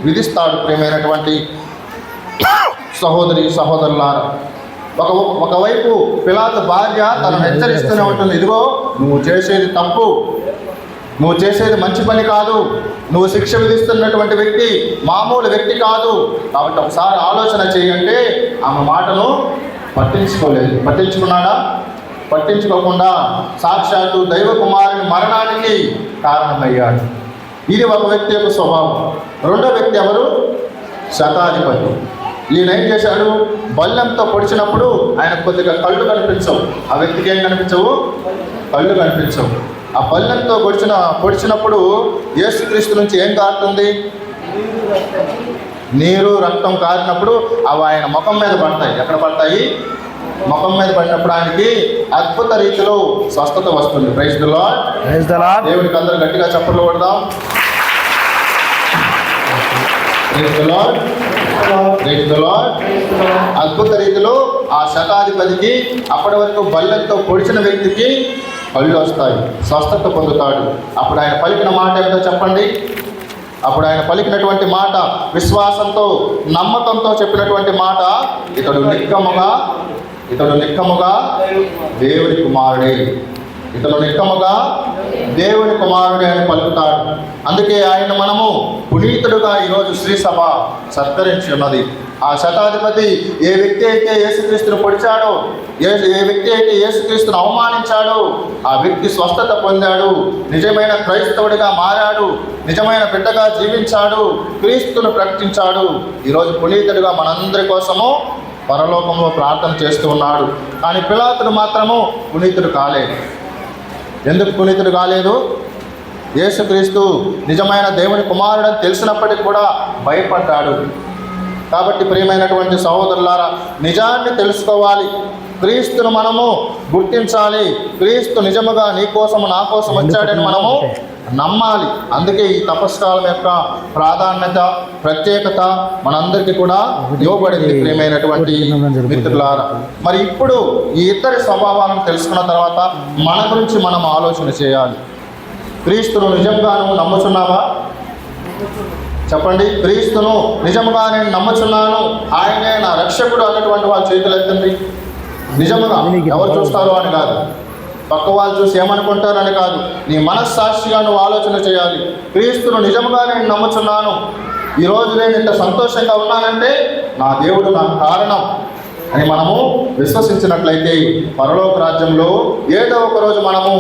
విధిస్తాడు. ప్రియమైనటువంటి సహోదరి సహోదరులారా, ఒకవైపు పిలాతు భార్య తనను హెచ్చరిస్తూనే ఉంటుంది, ఇదిగో నువ్వు చేసేది తప్పు, నువ్వు చేసేది మంచి పని కాదు, నువ్వు శిక్ష విధిస్తున్నటువంటి వ్యక్తి మామూలు వ్యక్తి కాదు. కాబట్టి ఒకసారి ఆలోచన చేయంటే ఆమె మాటను పట్టించుకున్నాడా? పట్టించుకోకుండా సాక్షాత్తు దైవ కుమారుని మరణానికి కారణమయ్యాడు. ఇది ఒక వ్యక్తి యొక్క స్వభావం. రెండో వ్యక్తి ఎవరు? శతాధిపతి. ఈయన ఏం చేశాడు? బల్లెంతో పొడిచినప్పుడు ఆయన కొద్దిగా కళ్ళు కనిపించవు. ఆ వ్యక్తికి ఏం కనిపించవు? కళ్ళు కనిపించవు. ఆ బల్లెంతో పొడిచినప్పుడు యేసుక్రీస్తు నుంచి ఏం కారుతుంది? నీరు రక్తం కారినప్పుడు అవి ఆయన ముఖం మీద పడతాయి. ఎక్కడ పడతాయి? ముఖం మీద పడినప్పుడు ఆయనకి అద్భుత రీతిలో స్వస్థత వస్తుంది. Praise the Lord. దేవునికి అందరూ గట్టిగా చప్పట్లు కొడదాం. Praise the Lord. Praise the Lord. అద్భుత రీతిలో ఆ శతాధిపతికి, అప్పటి వరకు బల్లెంతో పొడిచిన వ్యక్తికి కళ్ళు వస్తాయి, స్వస్థత పొందుతాడు. అప్పుడు ఆయన పలికిన మాట ఏమిటో చెప్పండి? అప్పుడు ఆయన పలికినటువంటి మాట, విశ్వాసంతో నమ్మకంతో చెప్పినటువంటి మాట, ఇతడు నిక్కముగా దేవుని కుమారుడే, ఇతడు నిక్కముగా దేవుని కుమారుడే అని పలుకుతాడు. అందుకే ఆయన మనము పునీతుడుగా ఈరోజు శ్రీ సభ సత్కరించి ఉన్నది. ఆ శతాధిపతి ఏ వ్యక్తి అయితే యేసుక్రీస్తును పొడిచాడో, ఏ వ్యక్తి అయితే యేసుక్రీస్తును అవమానించాడో ఆ వ్యక్తి స్వస్థత పొందాడు, నిజమైన క్రైస్తవుడిగా మారాడు, నిజమైన బిడ్డగా జీవించాడు, క్రీస్తును ప్రకటించాడు. ఈరోజు పునీతుడిగా మనందరి కోసము పరలోకంలో ప్రార్థన చేస్తూ ఉన్నాడు. కానీ పిలాతుడు మాత్రము పునీతుడు కాలేదు. ఎందుకు పునీతుడు కాలేదు? యేసుక్రీస్తు నిజమైన దేవుని కుమారుడని తెలిసినప్పటికీ కూడా భయపడ్డాడు. కాబట్టి ప్రియమైనటువంటి సహోదరులారా, నిజాన్ని తెలుసుకోవాలి, క్రీస్తును మనము గుర్తించాలి. క్రీస్తు నిజముగా నీ కోసము నా కోసం వచ్చాడని మనము నమ్మాలి. అందుకే ఈ తపస్కాలం యొక్క ప్రాధాన్యత, ప్రత్యేకత మనందరికీ కూడా ఇవ్వబడింది. ప్రియమైనటువంటి మిత్రులారా, మరి ఇప్పుడు ఈ ఇద్దరి స్వభావాలను తెలుసుకున్న తర్వాత మన గురించి మనం ఆలోచన చేయాలి. క్రీస్తును నిజంగా నువ్వు నమ్ముచున్నావా? చెప్పండి, క్రీస్తును నిజముగా నేను నమ్ముచున్నాను, ఆయనే నా రక్షకుడు అన్నటువంటి వాళ్ళ చేతులు ఎత్తండి. నిజముగా ఎవరు చూస్తారో అని కాదు, పక్క వాళ్ళు చూసి ఏమనుకుంటారని కాదు, నీ మనస్సాక్షిగా నువ్వు ఆలోచన చేయాలి. క్రీస్తును నిజముగా నేను నమ్ముచున్నాను, ఈరోజు నేను ఇంత సంతోషంగా ఉన్నానంటే నా దేవుడు నాకు కారణం అని మనము విశ్వసించినట్లయితే పరలోక రాజ్యంలో ఏదో ఒక రోజు మనము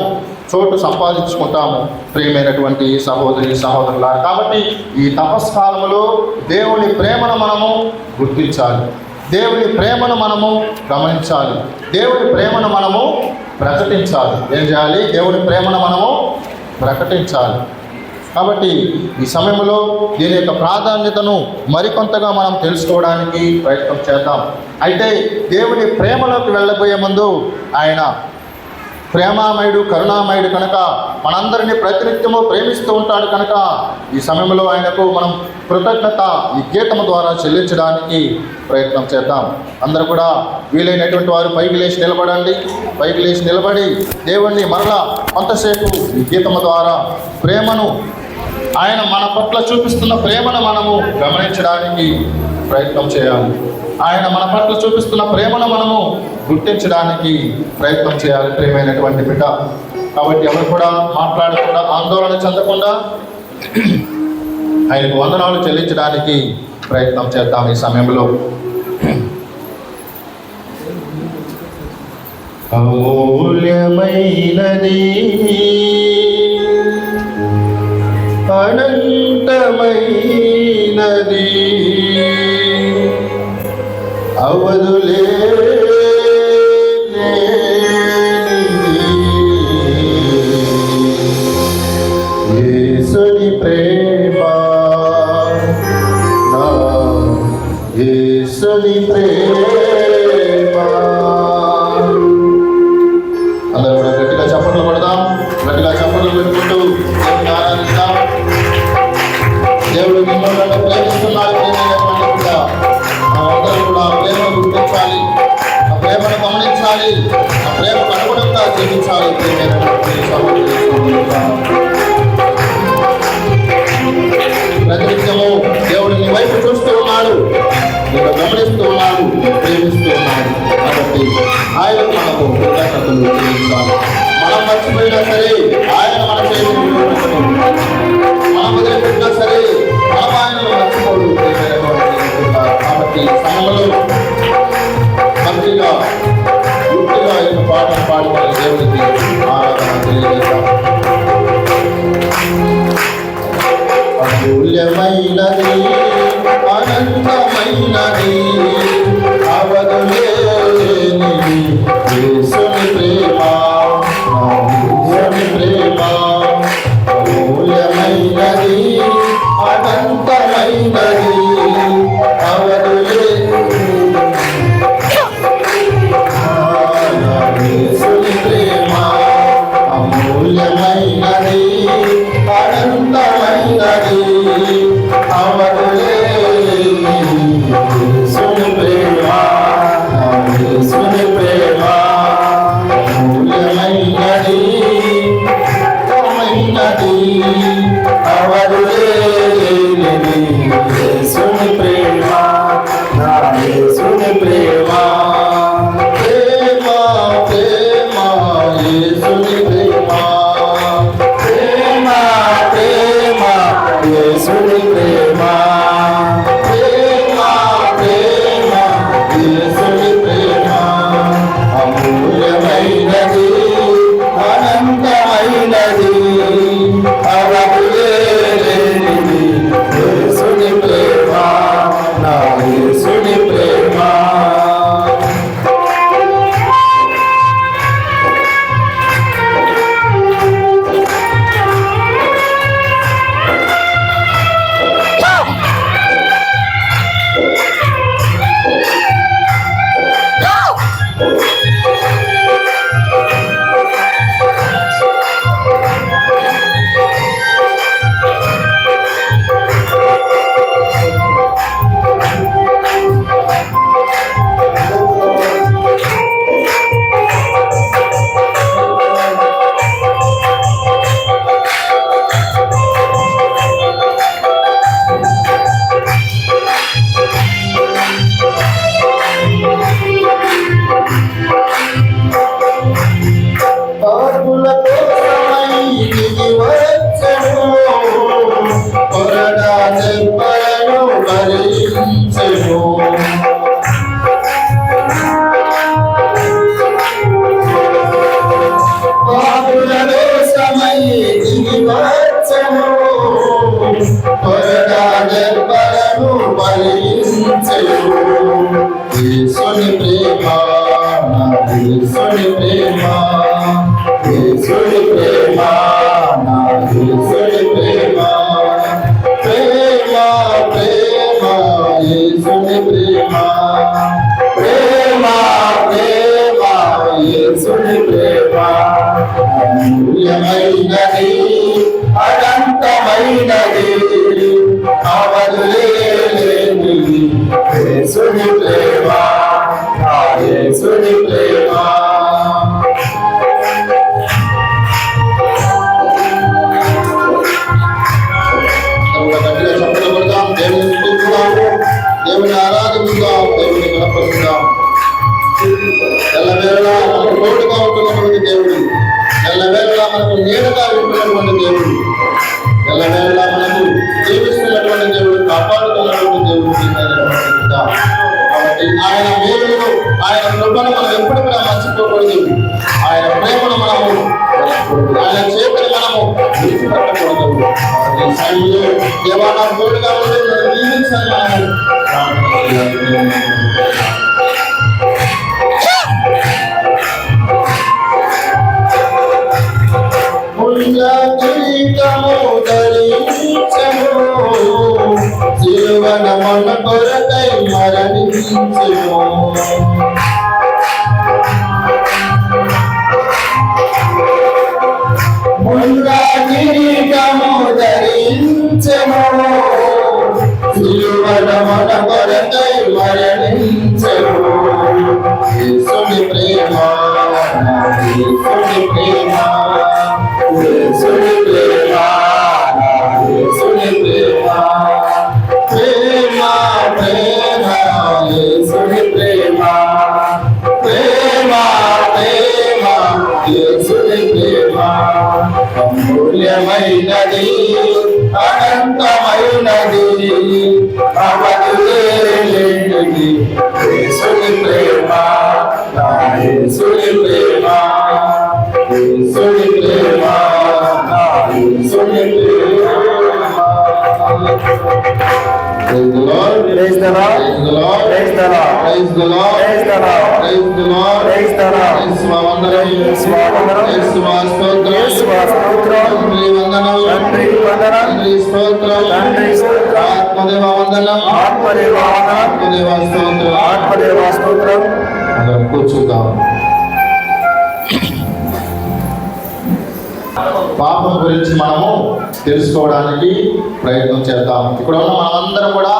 చోటు సంపాదించుకుంటాము. ప్రియమైనటువంటి సహోదరి సహోదరుల, కాబట్టి ఈ తపస్కాలములో దేవుని ప్రేమను మనము గుర్తించాలి, దేవుని ప్రేమను మనము గమనించాలి, దేవుని ప్రేమను మనము ప్రకటించాలి. ఏం చేయాలి? దేవుని ప్రేమను మనము ప్రకటించాలి. కాబట్టి ఈ సమయంలో దీని యొక్క ప్రాధాన్యతను మరికొంతగా మనం తెలుసుకోవడానికి ప్రయత్నం చేద్దాం. అయితే దేవుని ప్రేమలోకి వెళ్ళబోయే ముందు ఆయన ప్రేమామయుడు, కరుణామయుడు కనుక మనందరినీ ప్రతినిత్యము ప్రేమిస్తూ ఉంటాడు కనుక ఈ సమయంలో ఆయనకు మనం కృతజ్ఞత ఈ గీతము ద్వారా చెల్లించడానికి ప్రయత్నం చేద్దాం. అందరూ కూడా వీలైనటువంటి వారు పైకి లేచి నిలబడండి. పైకి లేచి నిలబడి దేవుణ్ణి మరలా కొంతసేపు ఈ గీతము ద్వారా ప్రేమను, ఆయన మన పట్ల చూపిస్తున్న ప్రేమను మనము గమనించడానికి ప్రయత్నం చేయాలి. ఆయన మన పట్ల చూపిస్తున్న ప్రేమను మనము గుర్తించడానికి ప్రయత్నం చేయాలి. ప్రియమైనటువంటి బిడ్డ, కాబట్టి ఎవరు కూడా మాట్లాడకుండా, ఆందోళన చెందకుండా ఆయనకు వందనాలు చెల్లించడానికి ప్రయత్నం చేద్దాం ఈ సమయంలో. అమూల్యమైనది, అనంతమైనది, అవధులే యేసుని ప్రేమ, నా యేసుని ప్రేమ. అందరూ కూడా గట్టిగా చప్పట్లు కొడదాం, గట్టిగా చప్పట్లు పెట్టుకుంటూ దేవుని ఆరాధిద్దాం. దేవుడు మిమ్మల్ని ప్రేమిస్తున్నాడు. అందరూ కూడా ప్రేమను గుర్తించాలి, ఆ ప్రేమను గమనించాలి, ఆ ప్రేమకు అనుగుణంగా జీవించాలి. ప్రతినిత్యము దేవుడు నీ వైపు చూస్తూ ఉన్నాడు, నేను గమనిస్తూ ఉన్నాడు, ప్రేమిస్తూ ఉన్నాడు. కాబట్టి ఆయనకు మనకు కృతజ్ఞతలు చెల్లించాలి. మనం మర్చిపోయినా సరే ఆయన మన చేతిని మనం వదిలిపెట్టినా సరే మనం ఆయనను మర్చిపోడు. కాబట్టి సమయంలో మంచిగా పూర్తిగా ఈ పాటలు పాడుకునే దేవుడికి ఆరాధన తెలియజేస్తాం. అమూల్యమైనది, అనంతమైనది, అవధులేనిది యేసుని ప్రేమ, యేసుని ప్రేమ. అమూల్యమైనది, అనంతమైనది, అవధులేనిది యేసుని ప్రేమ. అమూల్యమైనది, అనంతమైనది, అవధులేనిది యేసుని ప్రేమ. యేసుని ప్రేమ, యేసుని ప్రేమ, నా యేసుని ప్రేమ, ప్రేమ ప్రేమ, యేసుని ప్రేమ, ప్రేమ ప్రేమ, యేసుని ప్రేమ, అమూల్యమైనది, అనంతమైనది, అవధులేనిది యేసుని ప్రేమ, నా యేసుని ప్రేమ. గట్టిగా చప్పట్లు కొడదాం, దేవుని స్తుతిద్దాము, దేవుని ఆరాధిద్దాం, దేవుని కనపరుద్దాం. ఎల్లవేళలా మనకు తోడుగా ఉంటున్నటువంటి దేవుడు, ఎల్లవేళలా మనకు నీడగా ఉంటున్నటువంటి దేవుడు, ఎల్లవేళలా మనకు జీవిస్తున్నటువంటి దేవుడు, కాపాడుతున్నటువంటి దేవుడు. కాబట్టి ఆయన మేలును, ఆయన కృపను మనం ఎప్పుడు కూడా మర్చిపోకూడదు. ఆయన ప్రేమను మనము, ఆయన చేతులు మనము విడిచిపెట్టకూడదు. ఈ సమయంలో దేవా నా తోడుగా ఉండి నన్ను దీవించండి మనము. జీవన మన కొరకై మరణించెను, ముల్లా కిరీటము ధరించెను, జీవన మన కొరకై మరణించెను. యేసుని ప్రేమ, యేసుని ప్రేమ, యేసుని ప్రేమ, యేసుని ప్రేమ, ప్రేమ ప్రేమ, యేసుని ప్రేమ, ప్రేమ ప్రేమ, యేసుని ప్రేమ, అమూల్యమైనది, అనంతమైనది, అవధులేనిది యేసుని ప్రేమ, నా యేసుని ప్రేమ, యేసుని ప్రేమ, నా యేసుని ప్రేమ. Praise the Lord. Praise the Lord. Praise the Lord. Praise the Lord. Praise the Lord. Praise the Lord. Praise the Lord. Praise the Lord. యేసువా వందనం. యేసువా వందనం. యేసువా స్తోత్రం. యేసువా స్తోత్రం. తండ్రి వందనం. తండ్రి వందనం. తండ్రి స్తోత్రం. తండ్రి స్తోత్రం. ఆత్మదేవ వందనం. ఆత్మదేవ వందనం. ఆత్మదేవ స్తోత్రం. ఆత్మదేవ స్తోత్రం. అందరం కూర్చుందాం. పాపం గురించి మనము తెలుసుకోవడానికి ప్రయత్నం చేద్దాం. ఇక్కడ ఉన్న మనందరం కూడా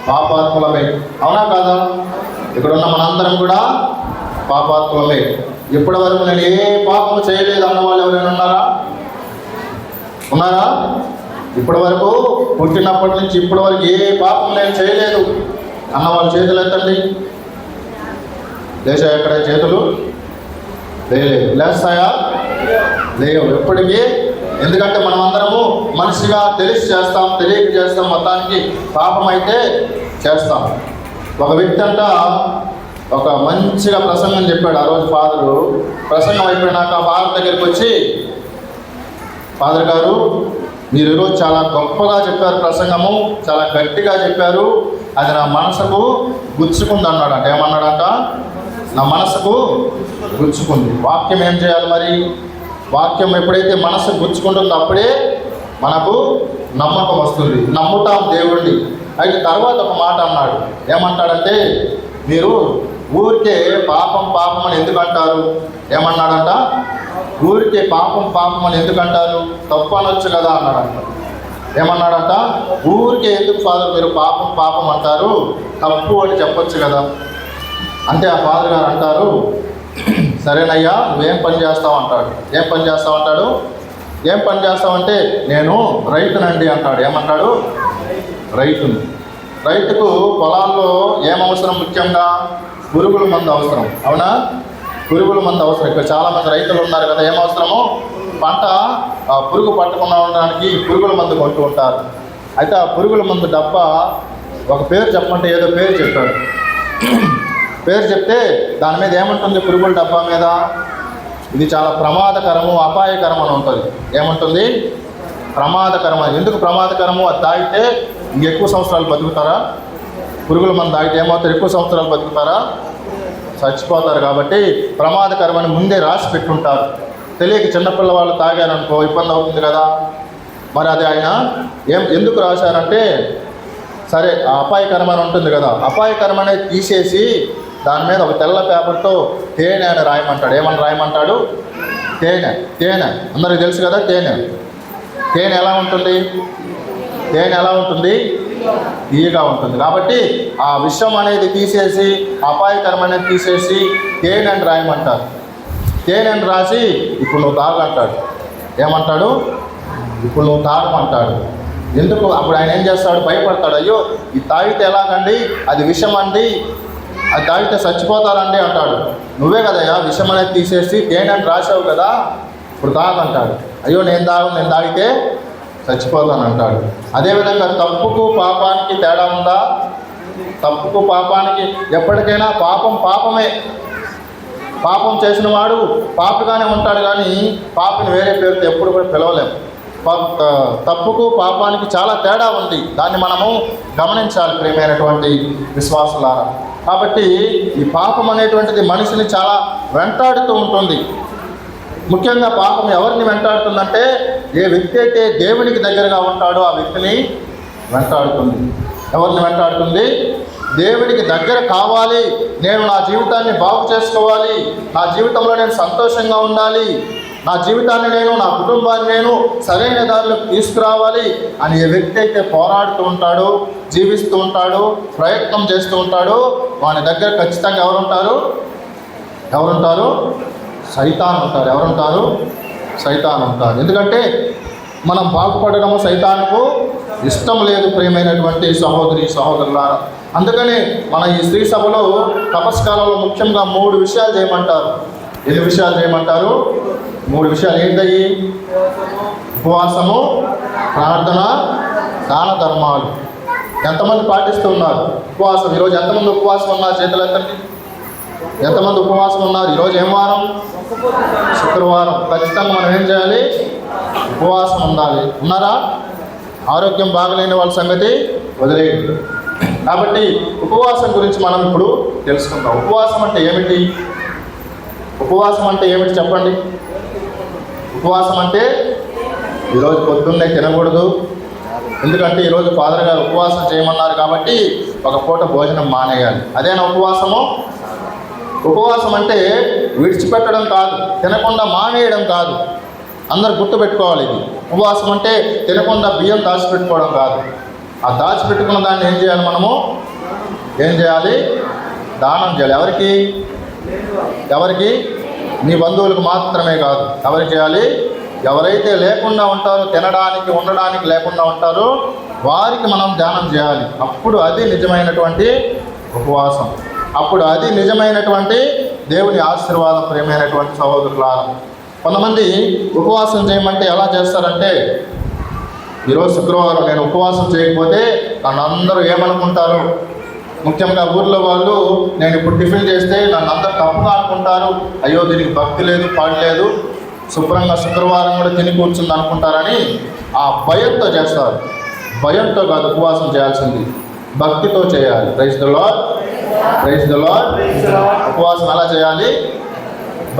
పాపాత్ములమే, అవునా కాదా? ఇక్కడ ఉన్న మనందరం కూడా పాపాత్ములమే. ఇప్పటి వరకు నేను ఏ పాపము చేయలేదు అన్న వాళ్ళు ఎవరైనా ఉన్నారా? ఉన్నారా? ఇప్పటి వరకు పుట్టినప్పటి నుంచి ఇప్పటి వరకు ఏ పాపం నేను చేయలేదు అన్న వాళ్ళ చేతులు ఎత్తండి. లేచా ఎక్కడ చేతులు? లేదు. లేస్తాయా? లేవు ఎప్పటికీ. ఎందుకంటే మనం అందరము మనిషిగా తెలిసి చేస్తాం, తెలియక చేస్తాం, మొత్తానికి పాపం అయితే చేస్తాం. ఒక వ్యక్తి అంట ఒక మంచిగా ప్రసంగం చెప్పాడు. ఆ రోజు ఫాదరు ప్రసంగం అయిపోయినాక ఫాదర్ దగ్గరికి వచ్చి, ఫాదర్ గారు మీరు ఈరోజు చాలా గొప్పగా చెప్పారు, ప్రసంగము చాలా గట్టిగా చెప్పారు, అది నా మనసుకు గుచ్చుకుంది అన్నాడంట. ఏమన్నాడంట? నా మనసుకు గుచ్చుకుంది. వాక్యం ఏం చేయాలి మరి? వాక్యం ఎప్పుడైతే మనసు గుచ్చుకుంటుందో అప్పుడే మనకు నమ్మకం వస్తుంది, నమ్ముతాం దేవుడిని. అయితే తర్వాత ఒక మాట అన్నాడు. ఏమంటాడంటే, మీరు ఊరికే పాపం పాపం అని ఎందుకు అంటారు? ఏమన్నాడంట? ఊరికే పాపం పాపం అని ఎందుకు అంటారు? తప్పు అనొచ్చు కదా అన్నాడంట. ఏమన్నాడంట? ఊరికే ఎందుకు ఫాదర్ మీరు పాపం పాపం అంటారు, తప్పు అని చెప్పొచ్చు కదా. అంటే ఆ ఫాదర్ గారు అంటారు, సరేనయ్యా నువ్వేం పని చేస్తావు అంటాడు. ఏం పని చేస్తావు అంటాడు? ఏం పని చేస్తావంటే నేను రైతునండి అంటాడు. ఏమంటాడు? రైతును. రైతుకు పొలాల్లో ఏం అవసరం? ముఖ్యంగా పురుగుల మందు అవసరం, అవునా? పురుగుల మందు అవసరం. ఇక్కడ చాలామంది రైతులు ఉన్నారు కదా, ఏం అవసరమో పంట పురుగు పట్టకుండా ఉండడానికి పురుగుల మందు కొంటూ ఉంటారు. అయితే ఆ పురుగుల మందు డబ్బా ఒక పేరు చెప్పమంటే ఏదో పేరు చెప్పాడు. పేరు చెప్తే దాని మీద ఏముంటుంది? పురుగుల డబ్బా మీద ఇది చాలా ప్రమాదకరము, అపాయకరం అని ఉంటుంది. ఏముంటుంది? ప్రమాదకరం. ఎందుకు ప్రమాదకరము? అది తాగితే ఇంకెక్కువ సంవత్సరాలు బతుకుతారా? పురుగుల మందు తాగితే ఏమవుతారు? ఎక్కువ సంవత్సరాలు బతుకుతారా? చచ్చిపోతారు. కాబట్టి ప్రమాదకరమని ముందే రాసి పెట్టుంటారు. తెలియక చిన్నపిల్లవాళ్ళు తాగారనుకో ఇబ్బంది అవుతుంది కదా. మరి అది ఆయన ఎందుకు రాశారంటే, సరే అపాయకరమని ఉంటుంది కదా, అపాయకరమనేది తీసేసి దాని మీద ఒక తెల్ల పేపర్తో తేనె అని రాయమంటాడు. ఏమని రాయమంటాడు? తేనె. తేనె అందరికీ తెలుసు కదా. తేనె ఎలా ఉంటుంది? తేనె ఎలా ఉంటుంది? తీయగా ఉంటుంది. కాబట్టి ఆ విషం అనేది తీసేసి, అపాయకరం అనేది తీసేసి తేనె అని రాయమంటారు. తేనె అని రాసి ఇప్పుడు నువ్వు తాగంటాడు. ఏమంటాడు? ఇప్పుడు నువ్వు తాగమంటాడు. ఎందుకు? అప్పుడు ఆయన ఏం చేస్తాడు? భయపడతాడు. అయ్యో ఇది తాగితే ఎలాగండి, అది విషం అండి, అది తాగితే చచ్చిపోతారండి అంటాడు. నువ్వే కదయ్యా విషం అనేది తీసేసి తేనె అని రాసావు కదా, ఇప్పుడు తాగంటాడు. అయ్యో నేను తాగితే చచ్చిపోతాను అంటాడు. అదేవిధంగా తప్పుకు పాపానికి తేడా ఉందా? తప్పుకు పాపానికి ఎప్పటికైనా పాపమే. పాపం చేసిన వాడు పాపిగానే ఉంటాడు, కానీ పాపిని వేరే పేరుతో ఎప్పుడు కూడా పిలవలేము. తప్పుకు పాపానికి చాలా తేడా ఉంది. దాన్ని మనము గమనించాలి ప్రియమైనటువంటి విశ్వాసులారా. కాబట్టి ఈ పాపం అనేటువంటిది మనిషిని చాలా వెంటాడుతూ ఉంటుంది. ముఖ్యంగా పాపం ఎవరిని వెంటాడుతుందంటే, ఏ వ్యక్తి అయితే దేవునికి దగ్గరగా ఉంటాడో ఆ వ్యక్తిని వెంటాడుతుంది. ఎవరిని వెంటాడుతుంది? దేవునికి దగ్గర కావాలి, నేను నా జీవితాన్ని బాగు చేసుకోవాలి, నా జీవితంలో నేను సంతోషంగా ఉండాలి, నా జీవితాన్ని నేను, నా కుటుంబాన్ని నేను సరైన దారిలోకి తీసుకురావాలి అని ఏ వ్యక్తి అయితే పోరాడుతూ ఉంటాడో, జీవిస్తూ ఉంటాడో, ప్రయత్నం చేస్తూ ఉంటాడో వాని దగ్గర ఖచ్చితంగా ఎవరుంటారు? సైతాన్ ఉంటారు. ఎవరుంటారు? సైతాన్ ఉంటారు. ఎందుకంటే మనం బాగుపడడము సైతానుకు ఇష్టం లేదు ప్రియమైనటువంటి సహోదరులారా. అందుకని మన ఈ స్త్రీ సభలో తపస్కాలంలో ముఖ్యంగా 3 విషయాలు చేయమంటారు. ఎన్ని విషయాలు చేయమంటారు? 3 విషయాలు. ఏంటయ్యి? ఉపవాసము, ప్రార్థన, దాన ధర్మాలు. ఎంతమంది పాటిస్తున్నారు ఉపవాసం? ఈరోజు ఎంతమంది ఉపవాసం ఉన్నారు? చేతులు ఎత్తండి. ఎంతమంది ఉపవాసం ఉన్నారు? ఈరోజు ఏం వారం? శుక్రవారం. ఖచ్చితంగా మనం ఏం చేయాలి? ఉపవాసం ఉండాలి. ఉన్నారా? ఆరోగ్యం బాగలేని వాళ్ళ సంగతి వదిలేయండి. కాబట్టి ఉపవాసం గురించి మనం ఇప్పుడు తెలుసుకుందాం. ఉపవాసం అంటే ఏమిటి? ఉపవాసం అంటే ఏమిటి చెప్పండి? ఉపవాసం అంటే ఈరోజు పొద్దున్నే తినకూడదు. ఎందుకంటే ఈరోజు ఫాదర్ గారు ఉపవాసం చేయమన్నారు కాబట్టి ఒక పూట భోజనం మానేయాలి. అదేనా ఉపవాసము? ఉపవాసం అంటే విడిచిపెట్టడం కాదు, తినకుండా మానేయడం కాదు. అందరు గుర్తుపెట్టుకోవాలి. ఇది ఉపవాసం అంటే తినకుండా బియ్యం దాచిపెట్టుకోవడం కాదు. ఆ దాచిపెట్టుకున్న దాన్ని ఏం చేయాలి? మనము ఏం చేయాలి? దానం చేయాలి. ఎవరికి? మీ బంధువులకు మాత్రమే కాదు. ఎవరికి చేయాలి? ఎవరైతే లేకుండా ఉంటారో, తినడానికి ఉండడానికి లేకుండా ఉంటారో వారికి మనం దానం చేయాలి. అప్పుడు అది నిజమైనటువంటి ఉపవాసం. అప్పుడు అది నిజమైనటువంటి దేవుని ఆశీర్వాదం. ప్రియమైనటువంటి సహోదరులారా, కొంతమంది ఉపవాసం చేయమంటే ఎలా చేస్తారంటే, ఈరోజు శుక్రవారం నేను ఉపవాసం చేయకపోతే నన్ను అందరూ ఏమనుకుంటారు? ముఖ్యంగా ఊర్లో వాళ్ళు నేను ఇప్పుడు టిఫిన్ చేస్తే నన్ను అందరూ తప్పుగా అనుకుంటారు. అయ్యో దీనికి భక్తి లేదు, పాడలేదు, శుభ్రంగా శుక్రవారం కూడా తిని కూర్చుంది అనుకుంటారని ఆ భయంతో చేస్తారు. భయంతో కాదు ఉపవాసం చేయాల్సింది, భక్తితో చేయాలి. Praise the Lord, praise the Lord. ఉపవాసం ఎలా చేయాలి?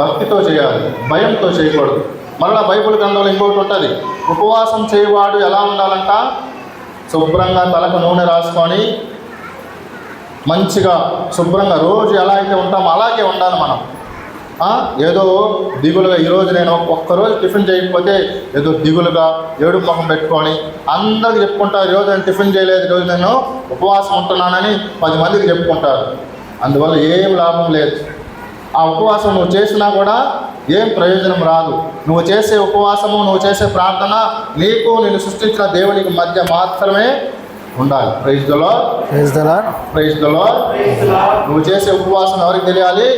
భక్తితో చేయాలి, భయంతో చేయకూడదు. మరలా బైబిల్ గ్రంథంలో ఇంకొకటి ఉంటుంది. ఉపవాసం చేయవాడు ఎలా ఉండాలంట? శుభ్రంగా తలకు నూనె రాసుకొని మంచిగా శుభ్రంగా రోజు ఎలా అయితే ఉంటామో అలాగే ఉండాలి మనం. ఏదో దిగులుగా ఈరోజు నేను ఒక్కరోజు టిఫిన్ చేయకపోతే ఏదో దిగులుగా ఏడుపు ముఖం పెట్టుకొని అందరికి చెప్పుకుంటారు, ఈరోజు నేను టిఫిన్ చేయలేదు, ఈరోజు నేను ఉపవాసం ఉంటున్నానని 10 మందికి చెప్పుకుంటారు. అందువల్ల ఏం లాభం లేదు. ఆ ఉపవాసం నువ్వు చేసినా కూడా ఏం ప్రయోజనం రాదు. నువ్వు చేసే ఉపవాసము, నువ్వు చేసే ప్రార్థన నీకు నిన్ను సృష్టించిన దేవునికి మధ్య మాత్రమే ఉండాలి. Praise the Lord, praise the Lord, praise the Lord. నువ్వు చేసే ఉపవాసం ఎవరికి తెలియాలి?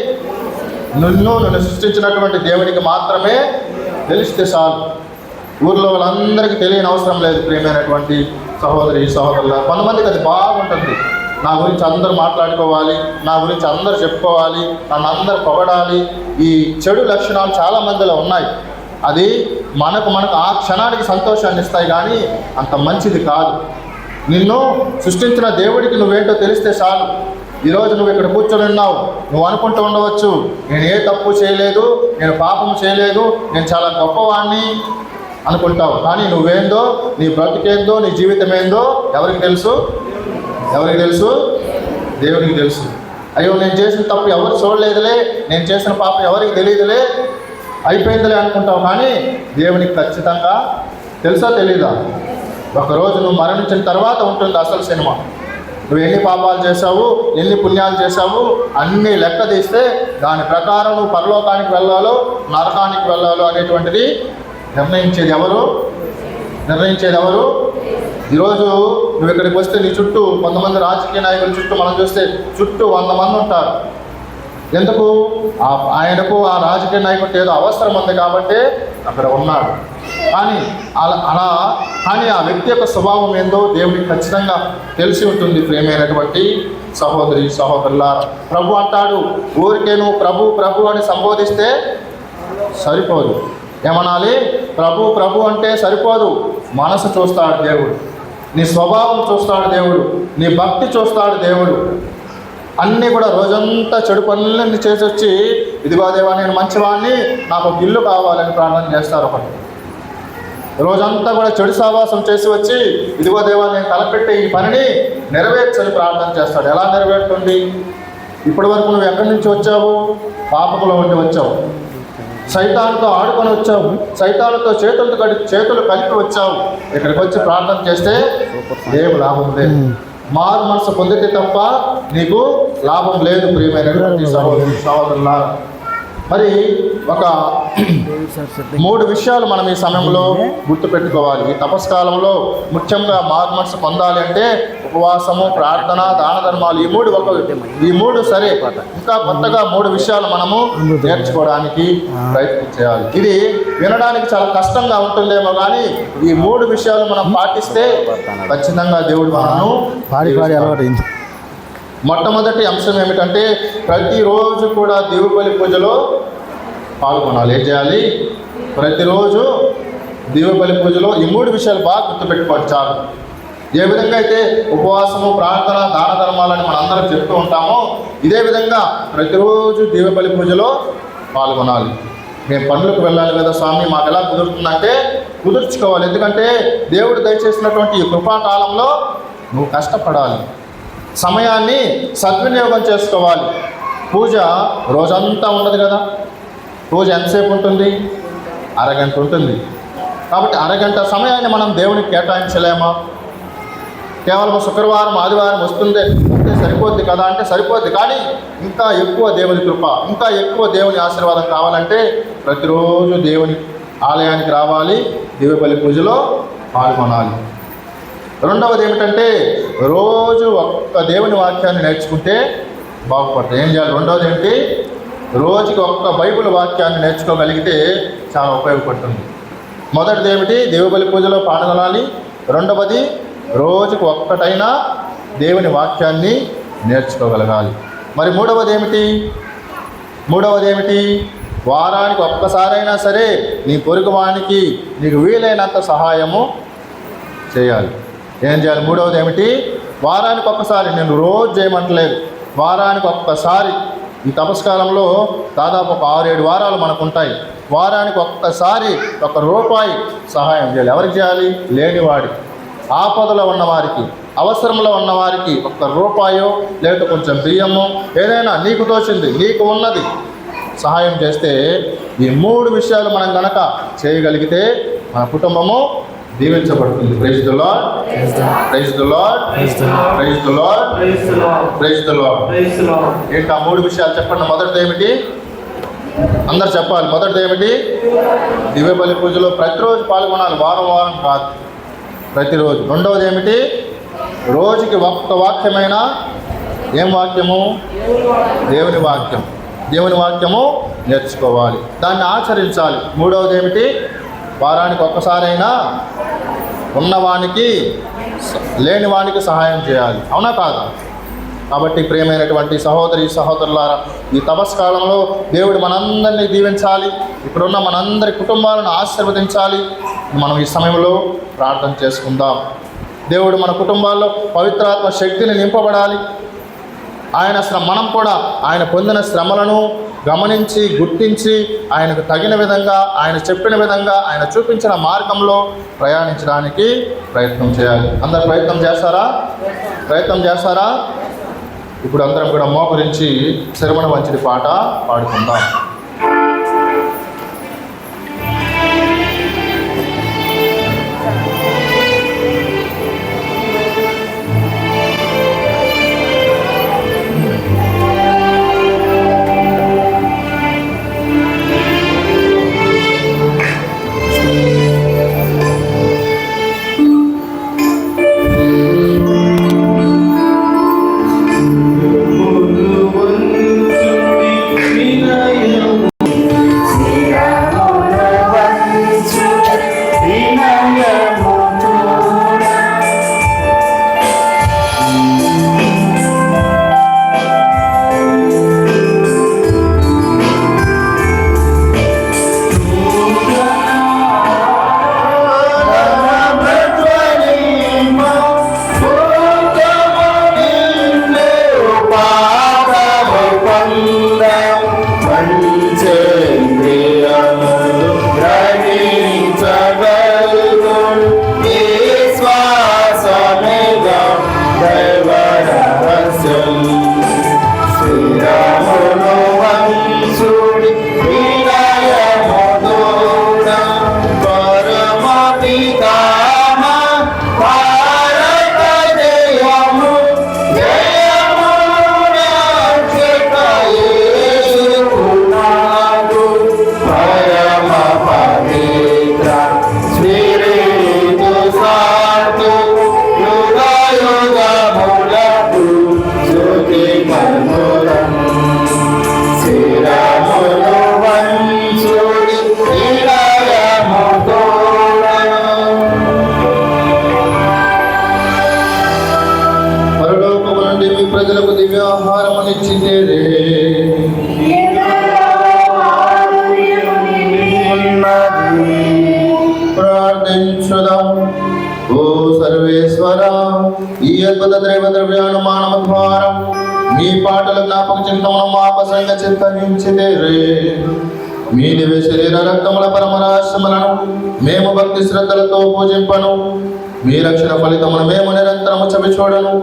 నిన్ను సృష్టించినటువంటి దేవునికి మాత్రమే తెలిస్తే చాలు. ఊర్లో వాళ్ళందరికీ తెలియని అవసరం లేదు. ప్రియమైనటువంటి సహోదరుల, కొంతమందికి అది బాగుంటుంది. నా గురించి అందరూ మాట్లాడుకోవాలి, నా గురించి అందరూ చెప్పుకోవాలి, నన్ను అందరూ పొగడాలి. ఈ చెడు లక్షణాలు చాలా మందిలో ఉన్నాయి. అది మనకు ఆ క్షణానికి సంతోషాన్ని ఇస్తాయి, కానీ అంత మంచిది కాదు. నిన్ను సృష్టించిన దేవుడికి నువ్వేంటో తెలిస్తే చాలు. ఈరోజు నువ్వు ఇక్కడ కూర్చొని ఉన్నావు. నువ్వు అనుకుంటూ ఉండవచ్చు, నేను ఏ తప్పు చేయలేదు, నేను పాపం చేయలేదు, నేను చాలా గొప్పవాణ్ణి అనుకుంటావు. కానీ నువ్వేందో, నీ బ్రతికేందో, నీ జీవితం ఏందో ఎవరికి తెలుసు? ఎవరికి తెలుసు? దేవునికి తెలుసు. అయ్యో నేను చేసిన తప్పు ఎవరు చూడలేదులే, నేను చేసిన పాపం ఎవరికి తెలియదులే, అయిపోయిందిలే అనుకుంటావు. కానీ దేవునికి ఖచ్చితంగా తెలుసా తెలీదా? ఒకరోజు నువ్వు మరణించిన తర్వాత ఉంటుంది అసలు సినిమా. నువ్వు ఎన్ని పాపాలు చేశావు, ఎన్ని పుణ్యాలు చేశావు అన్నీ లెక్క తీస్తే దాని ప్రకారం నువ్వు పరలోకానికి వెళ్ళాలో నరకానికి వెళ్ళాలో అనేటువంటిది నిర్ణయించేది ఎవరు? ఈరోజు నువ్వు ఇక్కడికి వస్తే నీ చుట్టూ కొంతమంది రాజకీయ నాయకుల చుట్టూ మనం చూస్తే చుట్టూ 100 మంది ఉంటారు. ఎందుకు? ఆయనకు ఆ రాజకీయ నాయకుడికి ఏదో అవసరం ఉంది కాబట్టి అక్కడ ఉన్నాడు. కానీ ఆ వ్యక్తి యొక్క స్వభావం ఏందో దేవునికి ఖచ్చితంగా తెలిసి ఉంటుంది. ప్రియమైనటువంటి సహోదరి సహోదరులారా, ప్రభు అంటాడు, ఊరికే నువ్వు ప్రభు అని సంబోధిస్తే సరిపోదు. ఏమనాలి? ప్రభు అంటే సరిపోదు. మనసు చూస్తాడు దేవుడు, నీ స్వభావం చూస్తాడు దేవుడు, నీ భక్తి చూస్తాడు దేవుడు. అన్నీ కూడా రోజంతా చెడు పనులన్నీ చేసి వచ్చి, ఇదిగో దేవా నేను మంచివాడిని, నాకు ఒక ఇల్లు కావాలని ప్రార్థన చేస్తారు. ఒకటి రోజంతా కూడా చెడు సావాసం చేసి వచ్చి, ఇదిగో దేవా నేను తలపెట్టే ఈ పనిని నెరవేర్చని ప్రార్థన చేస్తాడు. ఎలా నెరవేరుతుంది? ఇప్పటి వరకు నువ్వు ఎక్కడి నుంచి వచ్చావు? పాపకులో ఉండి వచ్చావు. సైతానుతో ఆడుకొని వచ్చావు, సైతానుతో చేతులు కలిపి వచ్చావు. ఇక్కడికి వచ్చి ప్రార్థన చేస్తే ఏం లాభం లేదు. మారు మనసు పొందితే తప్ప నీకు లాభం లేదు. ప్రియమైనటువంటి సహోదరులారా, మరి ఒక 3 విషయాలు మనం ఈ సమయంలో గుర్తుపెట్టుకోవాలి. ఈ తపస్కాలంలో ముఖ్యంగా మారు మనసు పొందాలి అంటే ఉపవాసము, ప్రార్థన, దాన ధర్మాలు, ఈ మూడు సరే. ఇంకా కొత్తగా 3 విషయాలు మనము నేర్చుకోవడానికి ప్రయత్నం చేయాలి. ఇది వినడానికి చాలా కష్టంగా ఉంటుందేమో, కానీ ఈ 3 విషయాలు మనం పాటిస్తే ఖచ్చితంగా దేవుడు మనను అలవాటైంది. మొట్టమొదటి అంశం ఏమిటంటే ప్రతిరోజు కూడా దీవబలి పూజలో పాల్గొనాలి. ఏం చేయాలి? ప్రతిరోజు దీవబలి పూజలో ఈ 3 విషయాలు బాగా గుర్తుపెట్టుకోవాలి చాలు. ఏ విధంగా అయితే ఉపవాసము, ప్రార్థన, దాన ధర్మాలని మనందరం చెప్తూ ఉంటామో, ఇదే విధంగా ప్రతిరోజు దీవబలి పూజలో పాల్గొనాలి. మేము పనులకు వెళ్ళాలి కదా స్వామి, మాకు ఎలా కుదురుతుందంటే కుదుర్చుకోవాలి. ఎందుకంటే దేవుడు దయచేసినటువంటి ఈ కృపాకాలంలో నువ్వు కష్టపడాలి, సమయాన్ని సద్వినియోగం చేసుకోవాలి. పూజ రోజంతా ఉండదు కదా. పూజ ఎంతసేపు ఉంటుంది? అరగంట ఉంటుంది. కాబట్టి అరగంట సమయాన్ని మనం దేవునికి కేటాయించలేమా? కేవలం శుక్రవారం, ఆదివారం వస్తే సరిపోద్ది కదా అంటే సరిపోద్ది. కానీ ఇంకా ఎక్కువ దేవుని కృప, ఇంకా ఎక్కువ దేవుని ఆశీర్వాదం కావాలంటే ప్రతిరోజు దేవుని ఆలయానికి రావాలి, దీవబలి పూజలో పాల్గొనాలి. రెండవది ఏమిటంటే రోజు ఒక్క దేవుని వాక్యాన్ని నేర్చుకుంటే బాగుపడతాయి. ఏం చేయాలి? రెండవది ఏంటి? రోజుకి ఒక్క బైబిల్ వాక్యాన్ని నేర్చుకోగలిగితే చాలా ఉపయోగపడుతుంది. మొదటిది ఏమిటి? దేవుబలి పూజలో పాల్గొనాలి. రెండవది రోజుకు ఒక్కటైనా దేవుని వాక్యాన్ని నేర్చుకోగలగాలి. మరి మూడవది ఏమిటి? వారానికి ఒక్కసారైనా సరే నీ పొరుగువానికి నీకు వీలైనంత సహాయము చేయాలి. ఏం చేయాలి? మూడవది ఏమిటి? వారానికి ఒక్కసారి, నేను రోజు చేయమంటలేదు, వారానికి ఒక్కసారి. ఈ తపస్కాలంలో దాదాపు ఒక 6-7 వారాలు మనకు ఉంటాయి. వారానికి ఒక్కసారి ₹1 సహాయం చేయాలి. ఎవరికి చేయాలి? లేనివాడి, ఆపదలో ఉన్నవారికి, అవసరంలో ఉన్నవారికి ₹1 లేదా కొంచెం బియ్యము, ఏదైనా నీకు తోచింది, నీకు ఉన్నది సహాయం చేస్తే ఈ 3 విషయాలు మనం గనక చేయగలిగితే మన కుటుంబము దీవించబడుతుంది. Praise the Lord, praise the Lord, praise the Lord, praise the Lord. ఏంటి ఆ 3 విషయాలు చెప్పండి. మొదటిది ఏమిటి? అందరు చెప్పాలి. మొదటిది ఏమిటి? దివ్యబలి పూజలో ప్రతిరోజు పాల్గొనాలి, వారం కాదు, ప్రతిరోజు. రెండవది ఏమిటి? రోజుకి ఒక్క వాక్యమైనా, ఏం వాక్యము? దేవుని వాక్యం. దేవుని వాక్యము నేర్చుకోవాలి, దాన్ని ఆచరించాలి. మూడవది ఏమిటి? వారానికి ఒక్కసారైనా ఉన్నవానికి లేనివానికి సహాయం చేయాలి. అవునా కాదా? కాబట్టి ప్రియమైనటువంటి సహోదరి సహోదరులారా, ఈ తపస్కాలంలో దేవుడు మనందరినీ దీవించాలి, ఇక్కడున్న మనందరి కుటుంబాలను ఆశీర్వదించాలి. మనం ఈ సమయంలో ప్రార్థన చేసుకుందాం. దేవుడు మన కుటుంబాల్లో పవిత్రాత్మ శక్తిని నింపబడాలి. మనం కూడా ఆయన పొందిన శ్రమలను గమనించి గుర్తించి ఆయనకు తగిన విధంగా, ఆయన చెప్పిన విధంగా, ఆయన చూపించిన మార్గంలో ప్రయాణించడానికి ప్రయత్నం చేయాలి. అందరు ప్రయత్నం చేస్తారా? ఇప్పుడు అందరం కూడా మోకరించి శరవణ వంచడి పాట పాడుకుందాం. ప్రజలకు దివ్యాహారమునిచ్చితే ప్రార్థించుదాం. ఓ సర్వేశ్వర, ఈ అద్భుత ద్రవ్యాను మానవ ద్వారా మీ పాటల జ్ఞాపక చింతమును మా ప్రసంగ చింతించితే మీ దివ్య శరీర రక్తముల పరమరాశ్రములను మేము భక్తి శ్రద్ధలతో పూజింపను. మీ రక్షణ ఫలితమును మేము నిరంతరము చవి చూడను.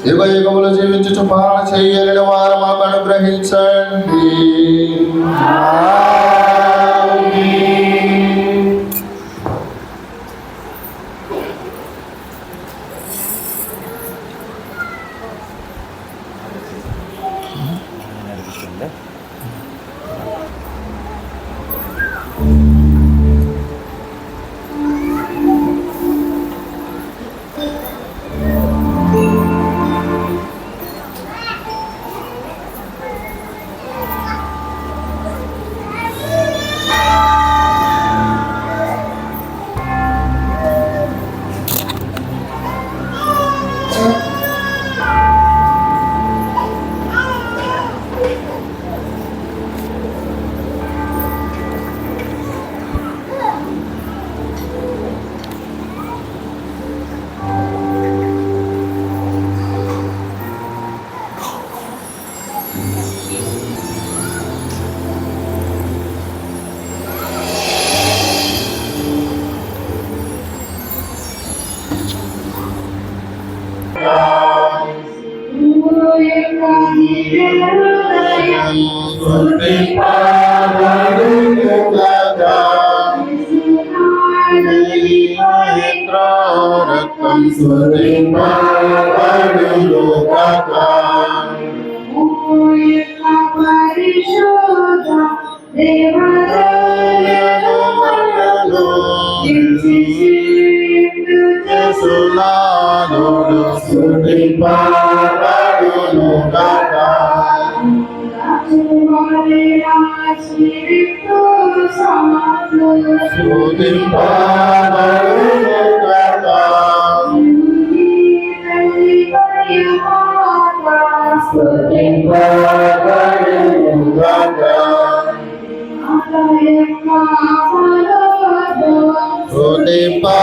యుగ యుగములు జీవించుచు పాలన చేయలేని వారు మాకు అనుగ్రహించండి. Ode